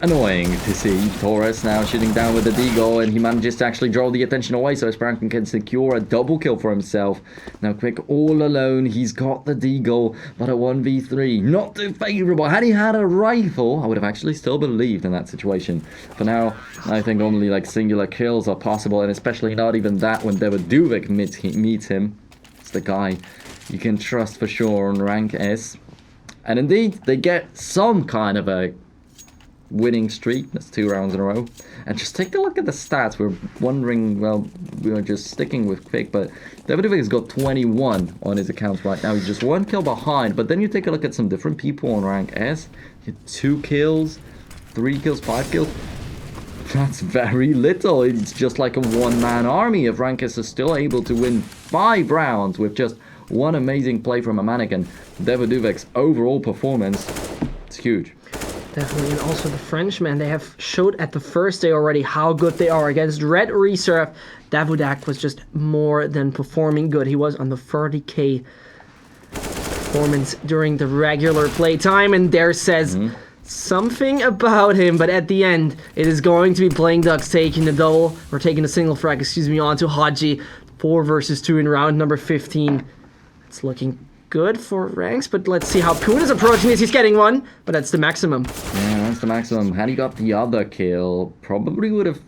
B: annoying to see. Torres now shooting down with the deagle, and he manages to actually draw the attention away, so Esperanton can secure a double kill for himself. Now Quick all alone, he's got the deagle, but a 1v3, not too favourable. Had he had a rifle, I would have actually still believed in that situation. For now, I think only like singular kills are possible, and especially not even that when Devoduvic meets him. It's the guy you can trust for sure on RankS. And indeed, they get some kind of a winning streak. That's 2 rounds in a row. And just take a look at the stats. We're wondering, well, we were just sticking with Quick, but Davidovic has got 21 on his accounts right now. He's just 1 kill behind. But then you take a look at some different people on RankS. 2 kills, 3 kills, 5 kills. That's very little. It's just like a one-man army. If RankS is still able to win 5 rounds with just 1 amazing play from a mannequin, Davidovic's overall performance, it's huge.
A: Definitely, and also the Frenchmen, they have showed at the first day already how good they are. Against Red Reserve, Davudak was just more than performing good. He was on the 30k performance during the regular play time, and there says something about him, but at the end, it is going to be Playing Ducks taking the double, or taking the single frag, onto Haji. 4 versus 2 in round number 15. It's looking good for ranks, but let's see how Poon is approaching this. He's getting 1, but that's the maximum.
B: Yeah, that's the maximum. Had he got the other kill, probably would have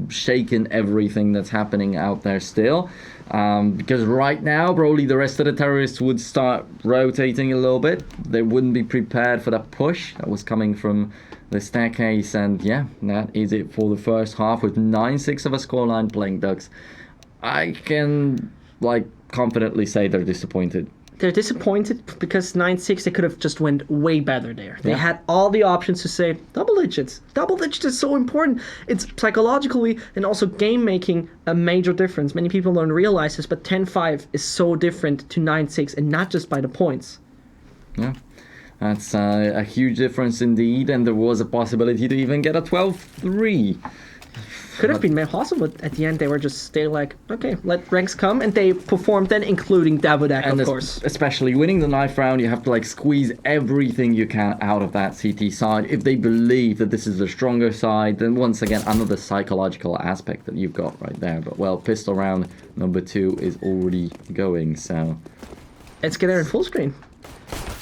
B: shaken everything that's happening out there still. Because right now, probably the rest of the terrorists would start rotating a little bit. They wouldn't be prepared for that push that was coming from the staircase. And yeah, that is it for the first half with 9-6 of a scoreline. Playing Ducks, I can confidently say they're disappointed.
A: They're disappointed because 9-6, they could have just went way better there. They had all the options to say double digits. Double digits is so important. It's psychologically and also game making a major difference. Many people don't realize this, but 10-5 is so different to 9-6, and not just by the points.
B: Yeah, that's a huge difference indeed, and there was a possibility to even get a 12-3.
A: Could have been possible, but at the end they were just okay, let ranks come, and they performed then, including Davudak, of course.
B: Especially winning the 9th round, you have to squeeze everything you can out of that CT side. If they believe that this is the stronger side, then once again another psychological aspect that you've got right there. But well, pistol round number 2 is already going, so
A: let's get there in full screen.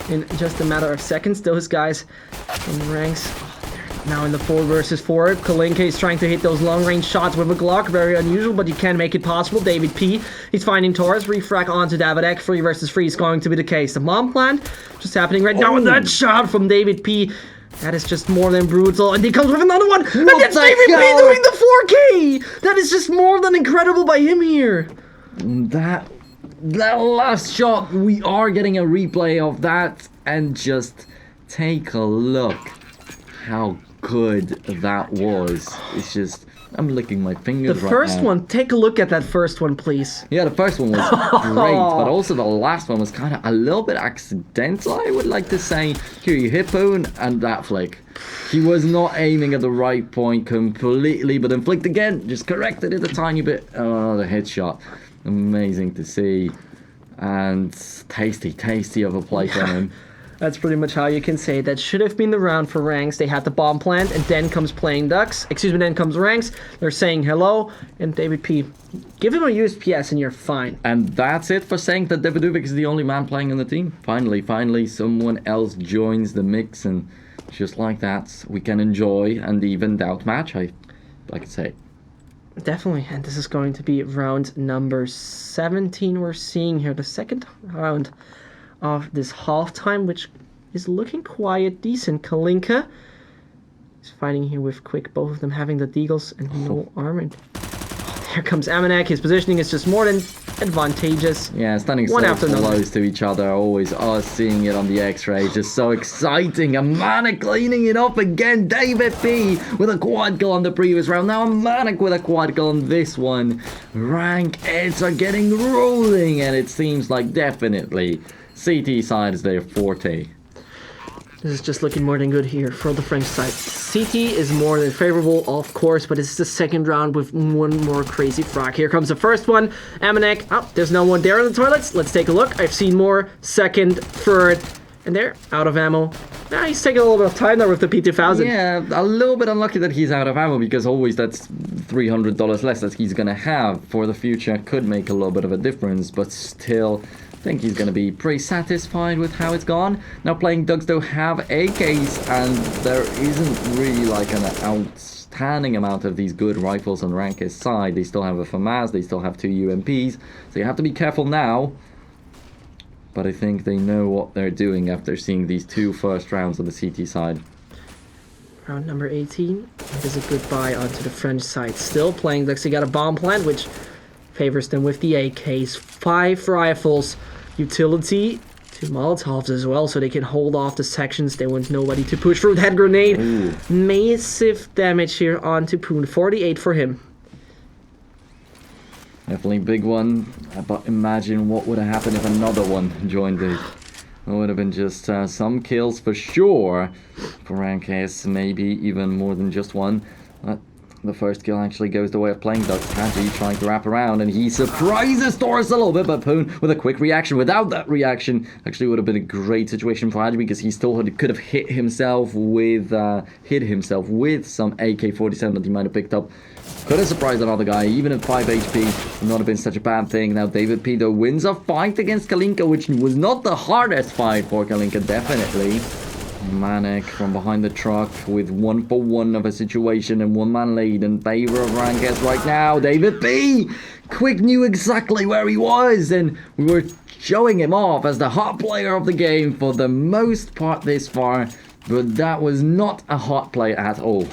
A: In just a matter of seconds, those guys in ranks. Now in the 4 versus 4, Kalinka is trying to hit those long-range shots with a Glock. Very unusual, but you can make it possible. David P. He's finding Torres. Refrac onto Davidek. 3 versus 3 is going to be the case. The bomb plant just happening right now with that shot from David P. That is just more than brutal. And he comes with another one. And that's David P. doing the 4K. That is just more than incredible by him here.
B: That last shot, we are getting a replay of that. And just take a look how good that was. It's just, I'm licking my fingers right now.
A: The first one, take a look at that first one, please.
B: Yeah, the first one was great, but also the last one was kind of a little bit accidental, I would like to say. Here, you hit Poon, and that flick. He was not aiming at the right point completely, but then flicked again, just corrected it a tiny bit. Oh, the headshot. Amazing to see. And tasty of a play from him.
A: That's pretty much how you can say that should have been the round for ranks. They had the bomb plant, and then comes Playing Ducks. Then comes ranks. They're saying hello, and David P. Give him a USPS and you're fine.
B: And that's it for saying that Davidovic is the only man playing on the team. Finally, someone else joins the mix, and just like that, we can enjoy an evened out match, I could say.
A: Definitely, and this is going to be round number 17 we're seeing here, the second round of this halftime, which is looking quite decent. Kalinka is fighting here with Quick, both of them having the deagles and no armor. And there comes Amanek. His positioning is just more than advantageous.
B: Yeah, standing so close to each other, always us seeing it on the X-ray, just so exciting. Amanek cleaning it up again. David P with a quad kill on the previous round. Now Amanek with a quad kill on this one. RankS are getting rolling, and it seems like definitely CT side is their forte.
A: This is just looking more than good here for the French side. CT is more than favorable, of course, but it's the second round with one more crazy frag. Here comes the first one. Amanek. Oh, there's no one there in the toilets. Let's take a look. I've seen more. Second, third, and they're out of ammo. Now he's taking a little bit of time there with the P2000.
B: Yeah, a little bit unlucky that he's out of ammo, because always that's $300 less that he's going to have for the future. Could make a little bit of a difference, but still, I think he's going to be pretty satisfied with how it's gone. Now Playing Dogs though have AKs, and there isn't really like an outstanding amount of these good rifles on RankS side. They still have a FAMAS, they still have 2 UMPs, so you have to be careful now. But I think they know what they're doing after seeing these 2 first rounds on the CT side.
A: Round number 18 is a goodbye onto the French side. Still Playing Dogs, they got a bomb plant, which favors them with the AKs. 5 rifles, utility, 2 Molotovs as well, so they can hold off the sections. They want nobody to push through that grenade. Ooh. Massive damage here onto Poon. 48 for him.
B: Definitely big one, but imagine what would have happened if another one joined it. It would have been just some kills for sure for RankS, maybe even more than just one. But the first kill actually goes the way of Playing Dogs. Haji trying to wrap around, and he surprises Taurus a little bit, but Poon with a quick reaction. Without that reaction, actually would have been a great situation for Haji, because he still could have hit himself with some AK-47 that he might have picked up. Could have surprised another guy, even at 5 HP, would not have been such a bad thing. Now David P though wins a fight against Kalinka, which was not the hardest fight for Kalinka, definitely. Manek from behind the truck with 1-for-1 of a situation, and 1-man lead in favor of RankS right now. David P! Quick knew exactly where he was, and we were showing him off as the hot player of the game for the most part this far, but that was not a hot play at all.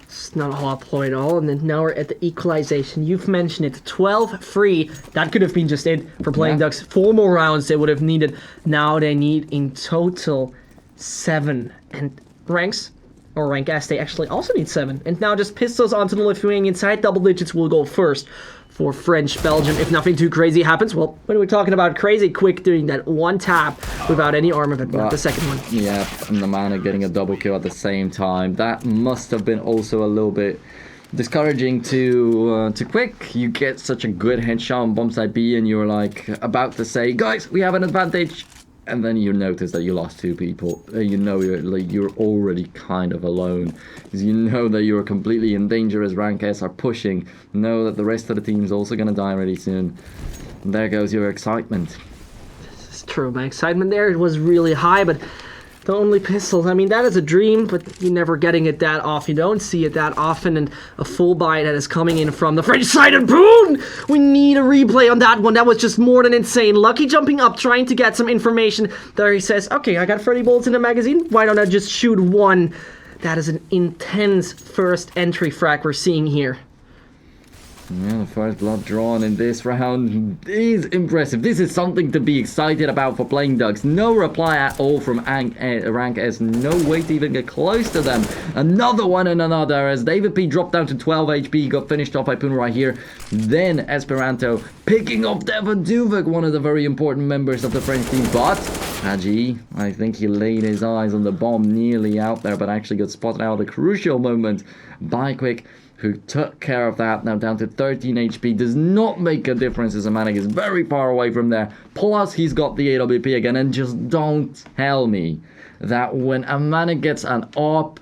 A: It's not a hot play at all, and then now we're at the equalization. You've mentioned it, 12-3. That could have been just it for Playing Dogs. 4 more rounds they would have needed. Now they need in total 7, and RankS they actually also need 7, and now just pistols onto the Lithuanian side. Double digits will go first for French Belgium if nothing too crazy happens. Well, when we're talking about crazy, Quick doing that one tap without any armor, but not the second one.
B: Yeah, and the man getting a double kill at the same time. That must have been also a little bit discouraging to Quick. You get such a good headshot on bomb side B, and you're like about to say, guys, we have an advantage. And then you notice that you lost 2 people. You know you're already kind of alone, because you know that you're completely in danger as RankS are pushing. Know that the rest of the team's also going to die really soon. And there goes your excitement.
A: This is true. My excitement there was really high, but the only pistols, I mean, that is a dream, but you're never getting it that often. You don't see it that often, and a full buy that is coming in from the French side, and boom! We need a replay on that one. That was just more than insane. Lucky jumping up, trying to get some information. There he says, okay, I got 30 bullets in the magazine. Why don't I just shoot 1? That is an intense first entry frag we're seeing here.
B: Yeah, the first blood drawn in this round is impressive. This is something to be excited about for Playing Dogs. No reply at all from RankS. No way to even get close to them. Another one and another as David P dropped down to 12 HP. Got finished off by Poon right here. Then Esperanto picking up Devon Duvik, one of the very important members of the French team. But Haji, I think he laid his eyes on the bomb nearly out there, but actually got spotted out at a crucial moment by Quick, who took care of that. Now down to 13 HP. Does not make a difference as Amanek is very far away from there. Plus, he's got the AWP again. And just don't tell me that when Amanek gets an AWP,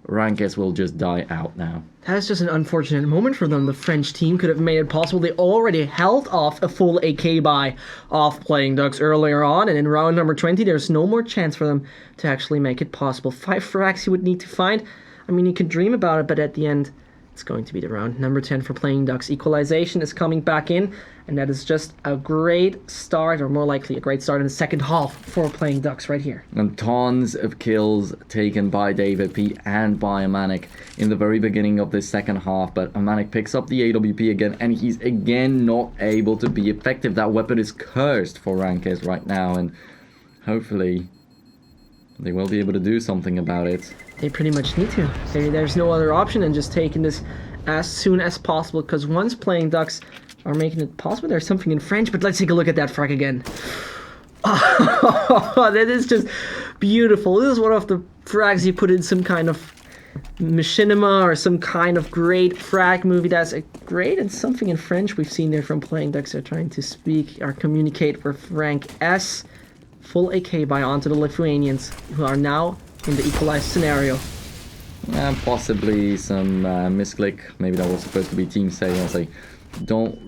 B: RankS will just die out now.
A: That's just an unfortunate moment for them. The French team could have made it possible. They already held off a full AK buy off Playing Dogs earlier on, and in round number 20, there's no more chance for them to actually make it possible. 5 frags you would need to find. I mean, you can dream about it, but at the end, It's going to be the round number 10 for Playing Ducks. Equalization is coming back in, and that is just a great start, or more likely a great start in the second half for Playing Ducks right here.
B: And tons of kills taken by David P and by Amanek in the very beginning of this second half, but Amanek picks up the AWP again, and he's again not able to be effective. That weapon is cursed for RankS right now, and hopefully they will be able to do something about it.
A: They pretty much need to. There's no other option than just taking this as soon as possible, because once Playing Ducks are making it possible, there's something in French, but let's take a look at that frag again. Oh, that is just beautiful. This is one of the frags you put in some kind of machinima or some kind of great frag movie. That's a great, and something in French we've seen there from Playing Ducks. They're trying to speak or communicate with RankS. Full AK buy onto the Lithuanians, who are now in the equalized scenario.
B: Possibly some misclick. Maybe that was supposed to be team sales. I don't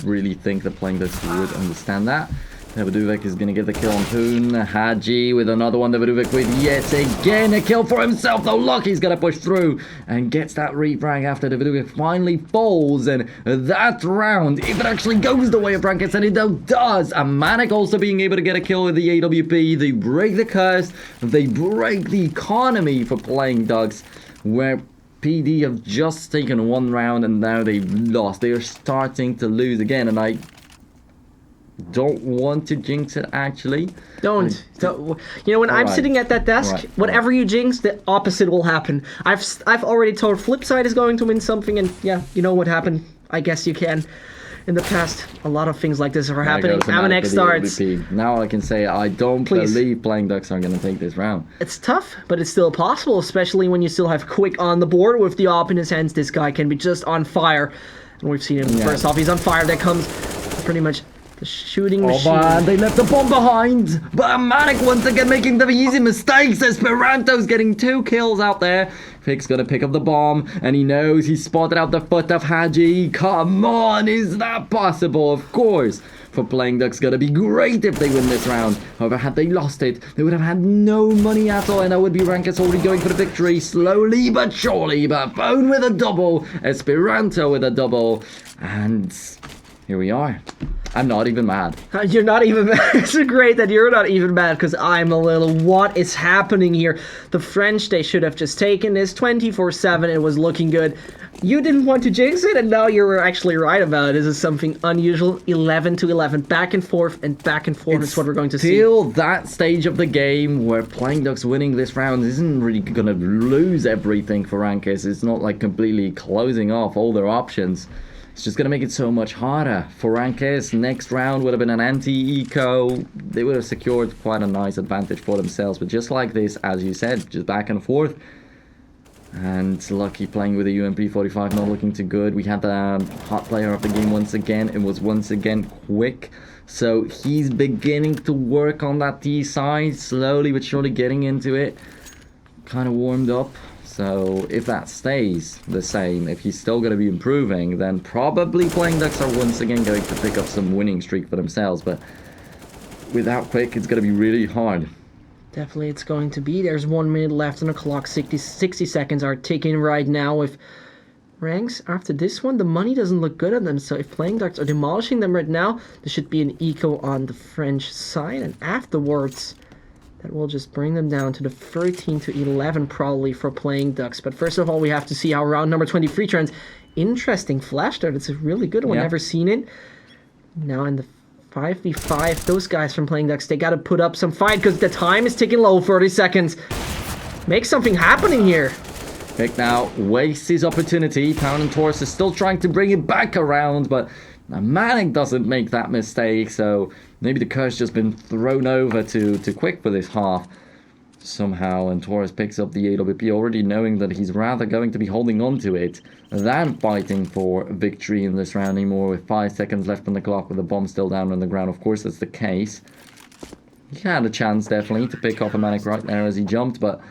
B: really think that Playing Ducks would understand that. Daviduvik is going to get the kill on Poon. Haji with another one. Daviduvik with yet again a kill for himself. Though luck, he's going to push through and gets that refrag after Daviduvik finally falls. And that round, if it actually goes the way of RankS, and it does, Amanek also being able to get a kill with the AWP. They break the curse. They break the economy for Playing Ducks, where PD have just taken one round and now they've lost. They are starting to lose again, and I don't want to jinx it, actually.
A: Don't. You know, when I'm sitting at that desk, whatever you jinx, the opposite will happen. I've already told Flipside is going to win something, and yeah, you know what happened. I guess you can. In the past, a lot of things like this are happening. Amanek starts.
B: Now I can say I don't believe Playing Ducks are going to take this round.
A: It's tough, but it's still possible, especially when you still have Quick on the board with the AWP in his hands. This guy can be just on fire. And we've seen him first off. He's on fire. There comes pretty much the shooting machine.
B: Oh man, they left the bomb behind. But Amanek once again making the easy mistakes. Esperanto's getting 2 kills out there. Pick's gonna pick up the bomb, and he knows he's spotted out the foot of Haji. Come on, is that possible? Of course. For Playing Ducks, gonna be great if they win this round. However, had they lost it, they would have had no money at all, and that would be RankS already going for the victory. Slowly but surely, but Bone with a double, Esperanto with a double, and here we are. I'm not even mad.
A: You're not even mad. It's great that you're not even mad, because I'm a little, what is happening here? The French, they should have just taken this 24/7. It was looking good. You didn't want to jinx it, and now you're actually right about it. This is something unusual. 11-11. Back and forth and back and forth is what we're going to see.
B: Still that stage of the game where Playing Ducks winning this round isn't really going to lose everything for RankS. It's not like completely closing off all their options. It's just going to make it so much harder for RankS. Next round would have been an anti-eco. They would have secured quite a nice advantage for themselves. But just like this, as you said, just back and forth. And Lucky playing with a UMP45, not looking too good. We had the hot player of the game once again. It was once again Quick. So he's beginning to work on that T side, slowly but surely getting into it. Kind of warmed up. So if that stays the same, if he's still going to be improving, then probably Playing Ducks are once again going to pick up some winning streak for themselves. But without Quick, it's going to be really hard.
A: Definitely it's going to be. There's 1 minute left on the clock. 60 seconds are ticking right now with RankS. After this one, the money doesn't look good on them. So if Playing Ducks are demolishing them right now, there should be an eco on the French side. And afterwards, that will just bring them down to the 13-11 probably for Playing Ducks. But first of all, we have to see how round number 23 turns. Interesting flash start. It's a really good one. Never seen it. Now in the 5v5, those guys from Playing Ducks, they got to put up some fight because the time is ticking low. 30 seconds. Make something happening here.
B: Pick now wastes his opportunity. Pound and Taurus is still trying to bring it back around, but Amanek doesn't make that mistake, so maybe the curse just been thrown over to Quick for this half somehow, and Taurus picks up the AWP already knowing that he's rather going to be holding on to it than fighting for victory in this round anymore with 5 seconds left on the clock with the bomb still down on the ground. Of course, that's the case. He had a chance definitely to pick off Amanek right there as he jumped, but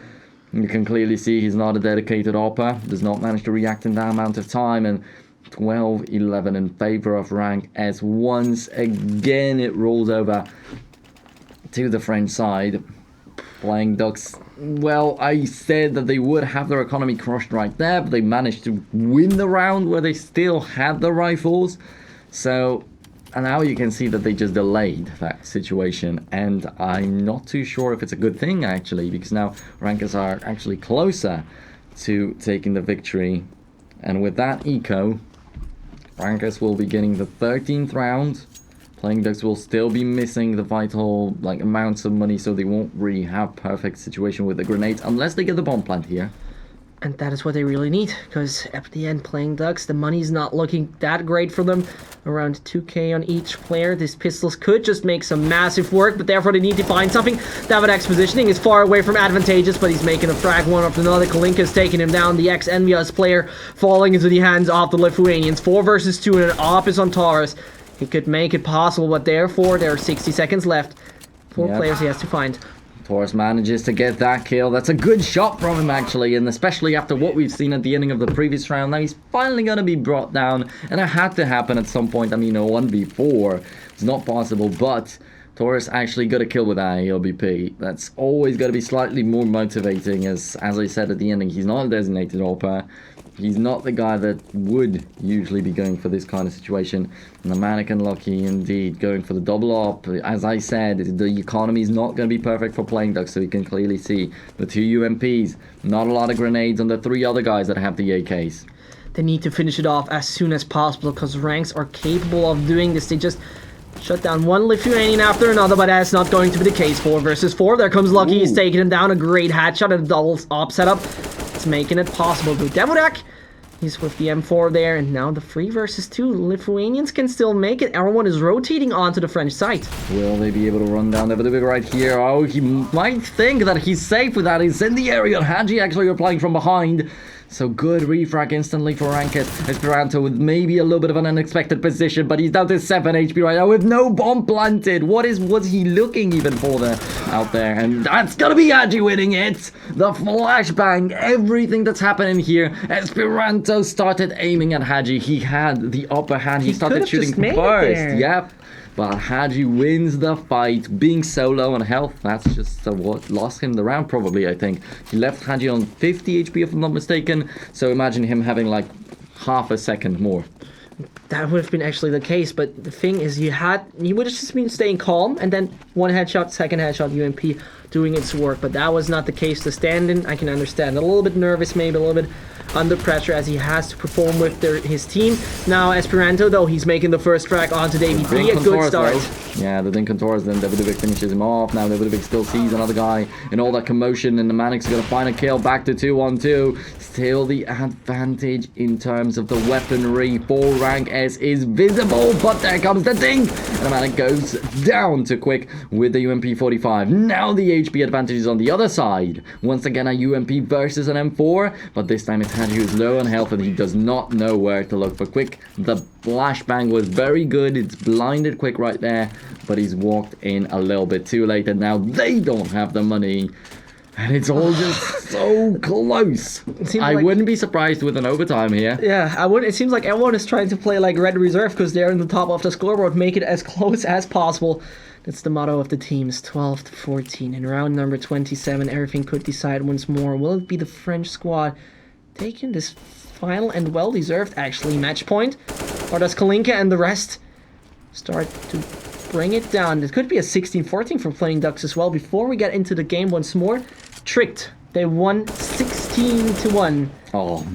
B: you can clearly see he's not a dedicated opper, does not manage to react in that amount of time, and 12-11 in favor of RankS. Once again, it rolls over to the French side. Playing Ducks well, I said that they would have their economy crushed right there, but they managed to win the round where they still had the rifles. So, and now you can see that they just delayed that situation, and I'm not too sure if it's a good thing, actually, because now RankS are actually closer to taking the victory. And with that eco, RankS will be getting the 13th round. Playing Ducks will still be missing the vital amounts of money, so they won't really have perfect situation with the grenades unless they get the bomb plant here.
A: And that is what they really need, because at the end, Playing Ducks, the money's not looking that great for them. Around 2k on each player. These pistols could just make some massive work, but therefore they need to find something. David positioning is far away from advantageous, but he's making a frag one after another. Kalinka's taking him down. The ex-Envious player falling into the hands of the Lithuanians. 4 versus 2 and an op is on Taurus. He could make it possible, but therefore there are 60 seconds left. 4 players he has to find.
B: Taurus manages to get that kill. That's a good shot from him, actually, and especially after what we've seen at the ending of the previous round. Now he's finally going to be brought down, and it had to happen at some point. I mean, a 1v4 it's not possible, but Taurus actually got a kill with that ALBP. That's always going to be slightly more motivating, as I said at the ending, he's not a designated AWPer. He's not the guy that would usually be going for this kind of situation. And the Mannequin lucky indeed, going for the double op. As I said, the economy is not going to be perfect for Playing Ducks, so you can clearly see the 2 UMPs, not a lot of grenades on the 3 other guys that have the AKs.
A: They need to finish it off as soon as possible, because RankS are capable of doing this. They just shut down one Lithuanian after another, but that's not going to be the case. 4 versus 4. There comes Lucky. He's taking him down. A great headshot and a double op setup. It's making it possible to Devodak. He's with the M4 there, and now the 3 versus 2. Lithuanians can still make it. Everyone is rotating onto the French site.
B: Will they be able to run down Devodak right here? Oh, he might think that he's safe with that incendiary on Haji actually replying from behind. So good refrag instantly for RankS. Esperanto with maybe a little bit of an unexpected position, but he's down to 7 HP right now with no bomb planted. Was he looking even for there out there? And that's gonna be Haji winning it. The flashbang, everything that's happening here. Esperanto started aiming at Haji. He had the upper hand. He started shooting first. Yep. But Haji wins the fight, being so low on health. That's just what lost him the round, probably, I think. He left Haji on 50 HP, if I'm not mistaken. So imagine him having like half a second more.
A: That would have been actually the case, but the thing is, he would have just been staying calm, and then 1 headshot, 2nd headshot, UMP doing its work. But that was not the case to stand in. I can understand. A little bit nervous, maybe a little bit under pressure, as he has to perform with his team. Now Esperanto, though, he's making the first frag onto AVP. A good start.
B: Yeah, the Dinkin Taurus, then Davidovic finishes him off. Now Davidovic still sees another guy in all that commotion, and the Manix are going to find a kill. Back to 2-on-2. Still the advantage in terms of the weaponry for RankS is visible, but there comes the ding! And the Manic goes down to Quick with the UMP-45. Now the HP advantage is on the other side. Once again, a UMP versus an M4, but this time it's Haji who's low on health, and he does not know where to look for Quick. The flashbang was very good. It's blinded Quick right there, but he's walked in a little bit too late, and now they don't have the money. And it's all just so close. I wouldn't be surprised with an overtime here.
A: Yeah, I wouldn't. It seems like everyone is trying to play like Red Reserve, because they're in the top of the scoreboard. Make it as close as possible. That's the motto of the teams. 12-14. In round number 27, everything could decide once more. Will it be the French squad taking this final and well-deserved, actually, match point? Or does Kalinka and the rest start to bring it down? It could be a 16-14 for Playing Ducks as well. Before we get into the game once more, Tricked. They won 16-1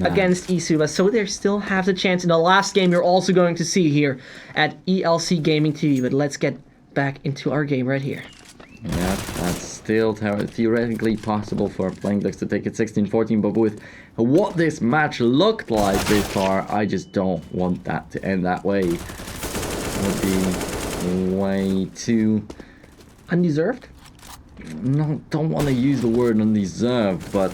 A: against Isuba, so they still have the chance in the last game you're also going to see here at ELC Gaming TV. But let's get back into our game right here.
B: Yeah, that's still theoretically possible for Playing Ducks to take it 16-14, but with what this match looked like this far, I just don't want that to end that way. It would be way too
A: undeserved.
B: No, don't want to use the word undeserved, but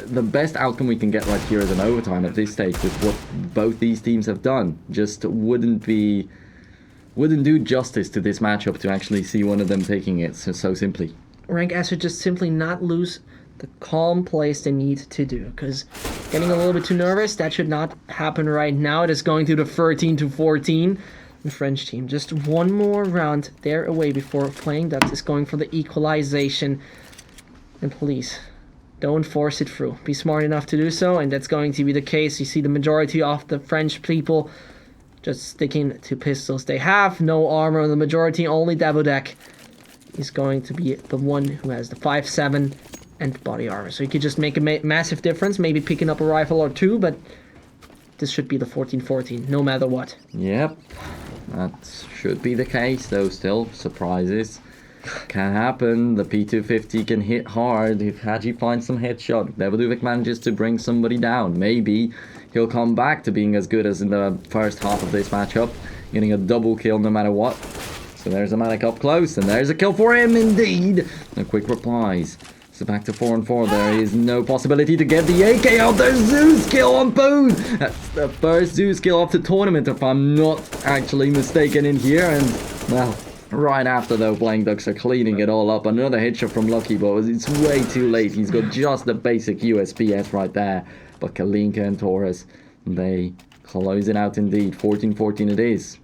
B: the best outcome we can get right here is an overtime at this stage with what both these teams have done. Just wouldn't do justice to this matchup to actually see one of them taking it so simply.
A: RankS should just simply not lose the calm place they need to do, because getting a little bit too nervous, that should not happen right now. It is going to the 13-14. The French team, just one more round, they're away before Playing Ducks is going for the equalization. And please, don't force it through. Be smart enough to do so, and that's going to be the case. You see the majority of the French people just sticking to pistols. They have no armor on the majority, only Dabodek is going to be the one who has the 5.7 and body armor. So you could just make a massive difference, maybe picking up a rifle or two, but this should be the 14-14, no matter what.
B: Yep, that should be the case, though still, surprises can happen. The P250 can hit hard if Haji finds some headshot. If Davidovic manages to bring somebody down, maybe he'll come back to being as good as in the first half of this matchup, getting a double kill no matter what. So there's a Manic up close, and there's a kill for him indeed. No quick replies. So back to 4-4. There is no possibility to get the AK out. There's Zeus kill on Boone. That's the first Zeus kill of the tournament, if I'm not actually mistaken in here. And, well, right after, though, Playing Ducks are cleaning it all up. Another headshot from Lucky, but it's way too late. He's got just the basic USPS right there. But Kalinka and Torres, they close it out indeed. 14-14 it is.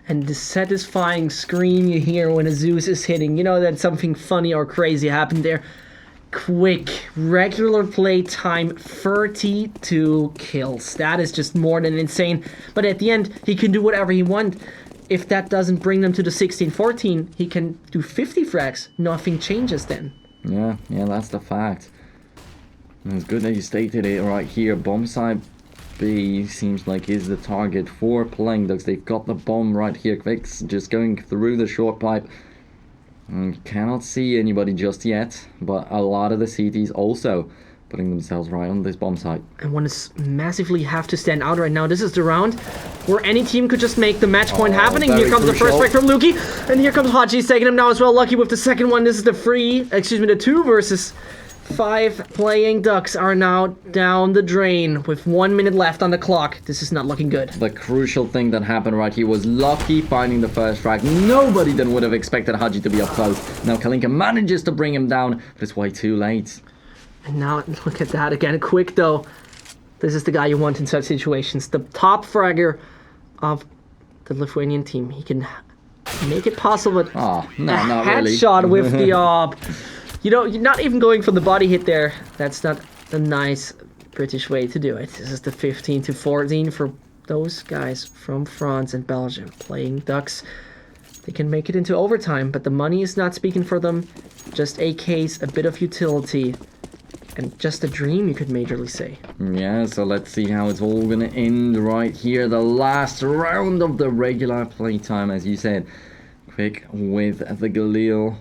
A: And the satisfying scream you hear when a Zeus is hitting, you know that something funny or crazy happened there. Quick, regular play time, 32 kills. That is just more than insane. But at the end, he can do whatever he wants. If that doesn't bring them to the 16-14, he can do 50 frags. Nothing changes then.
B: Yeah, that's the fact. And it's good that you stated it right here. Bomb side B seems like is the target for Playing Ducks. They've got the bomb right here. Quick's just going through the short pipe. Cannot see anybody just yet, but a lot of the CTs also putting themselves right on this bomb site.
A: And one is massively have to stand out right now. This is the round where any team could just make the match point happening. Here comes crucial. The first strike from Luki, and here comes Haji's taking him now as well. Lucky with the second one. This is the 2 versus 5 Playing Ducks are now down the drain with 1 minute left on the clock. This is not looking good.
B: The crucial thing that happened right here was Lucky finding the first frag. Nobody then would have expected Haji to be up close. Now Kalinka manages to bring him down, but it's way too late.
A: And now look at that again. Quick though. This is the guy you want in such situations. The top fragger of the Lithuanian team. He can make it possible.
B: Oh, no, not really.
A: Headshot with the you know, you're not even going for the body hit there. That's not a nice British way to do it. This is the 15-14 for those guys from France and Belgium. Playing Ducks, they can make it into overtime, but the money is not speaking for them. Just AKs, a bit of utility, and just a dream, you could majorly say.
B: Yeah, so let's see how it's all gonna end right here. The last round of the regular playtime, as you said. Quick with the Galil.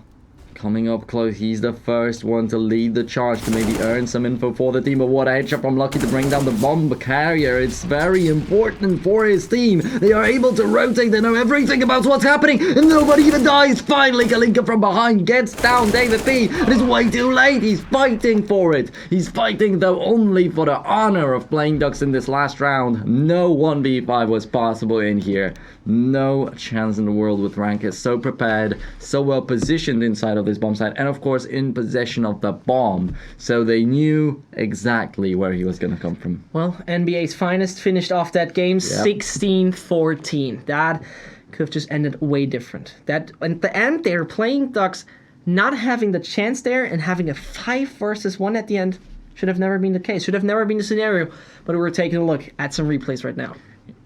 B: Coming up close, he's the first one to lead the charge to maybe earn some info for the team. But what a headshot from Lucky to bring down the bomb carrier. It's very important for his team. They are able to rotate. They know everything about what's happening. And nobody even dies. Finally, Kalinka from behind gets down David P. And it's way too late. He's fighting for it. He's fighting, though, only for the honor of Playing Ducks in this last round. No 1v5 was possible in here. No chance in the world with RankS. So prepared, so well positioned inside of this bomb site, and of course in possession of the bomb, so they knew exactly where he was going to come from.
A: Well, NBA's finest finished off that game 16-14. That could have just ended way different. That at the end, they're Playing Ducks not having the chance there and having a 5 versus 1 at the end. Should have never been the case. Should have never been the scenario. But we're taking a look at some replays right now.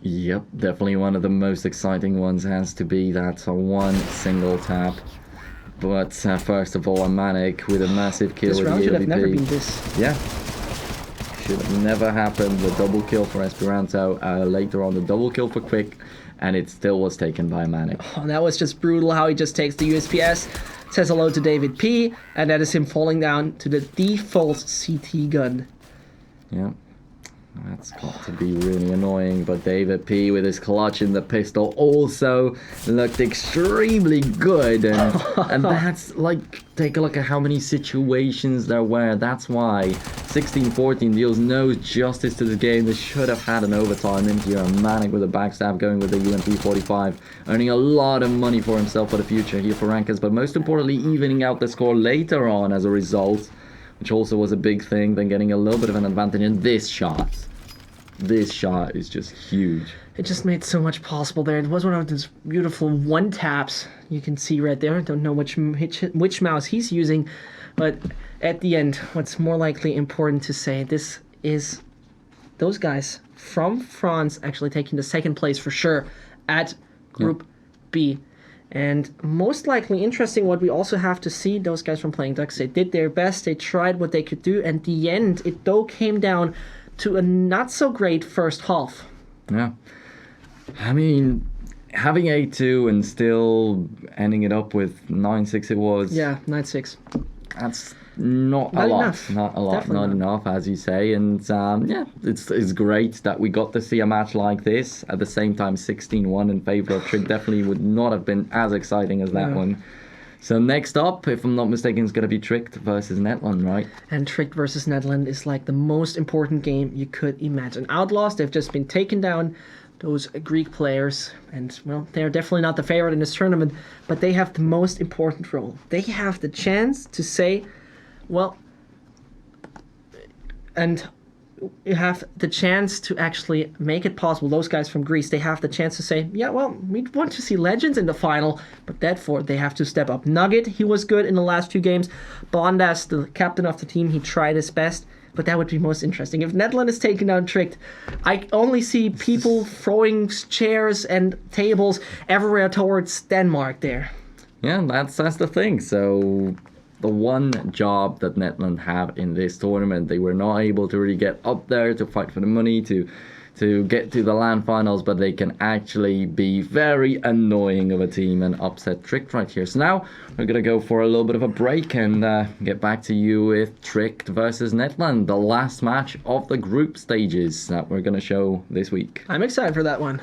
B: Yep, definitely one of the most exciting ones has to be that one single tap. But first of all, a Manic with a massive kill.
A: This round should have never been this.
B: Yeah. Should have never happened. The double kill for Esperanto. Later on, the double kill for Quick. And it still was taken by a Manic.
A: Oh, that was just brutal how he just takes the USPS, says hello to David P. And that is him falling down to the default CT gun.
B: Yeah. That's got to be really annoying, but David P with his clutch in the pistol also looked extremely good, and that's like, take a look at how many situations there were. That's why 16-14 deals no justice to the game. They should have had an overtime in here. A Manic with a backstab going with the UMP-45, earning a lot of money for himself for the future here for RankS, but most importantly evening out the score later on as a result, which also was a big thing, then getting a little bit of an advantage in this shot. This shot is just huge.
A: It just made so much possible there. It was one of those beautiful one taps you can see right there. I don't know which mouse he's using, But at the end, what's more likely important to say, this is those guys from France actually taking the second place for sure at Group B. And most likely interesting what we also have to see, those guys from Playing Ducks, they did their best, they tried what they could do, and the end, it though came down to a not so great first half.
B: Yeah. I mean, having 8-2 and still ending it up with 9-6 it was.
A: Yeah, 9-6.
B: That's not a lot.
A: Enough.
B: Not a lot.
A: Definitely
B: not enough, as you say. And yeah, it's great that we got to see a match like this. At the same time, 16-1 in favor of Trick definitely would not have been as exciting as that one. So next up, if I'm not mistaken, is going to be Tricked versus Netland, right?
A: And Tricked versus Netland is like the most important game you could imagine. Outlaws, they've just been taken down, those Greek players, and well, they're definitely not the favorite in this tournament, but they have the most important role. They have the chance to say, well, and you have the chance to actually make it possible. Those guys from Greece, they have the chance to say, yeah, well, we want to see legends in the final, but therefore they have to step up. Nugget, he was good in the last 2 games. Bondas, the captain of the team, he tried his best, but that would be most interesting. If Netland is taken down Tricked, I only see people throwing chairs and tables everywhere towards Denmark there.
B: Yeah, that's the thing. So the one job that Netland have in this tournament, they were not able to really get up there to fight for the money, to get to the LAN finals, but they can actually be very annoying of a team and upset Tricked right here. So now we're going to go for a little bit of a break and get back to you with Tricked versus Netland, the last match of the group stages that we're going to show this week.
A: I'm excited for that one.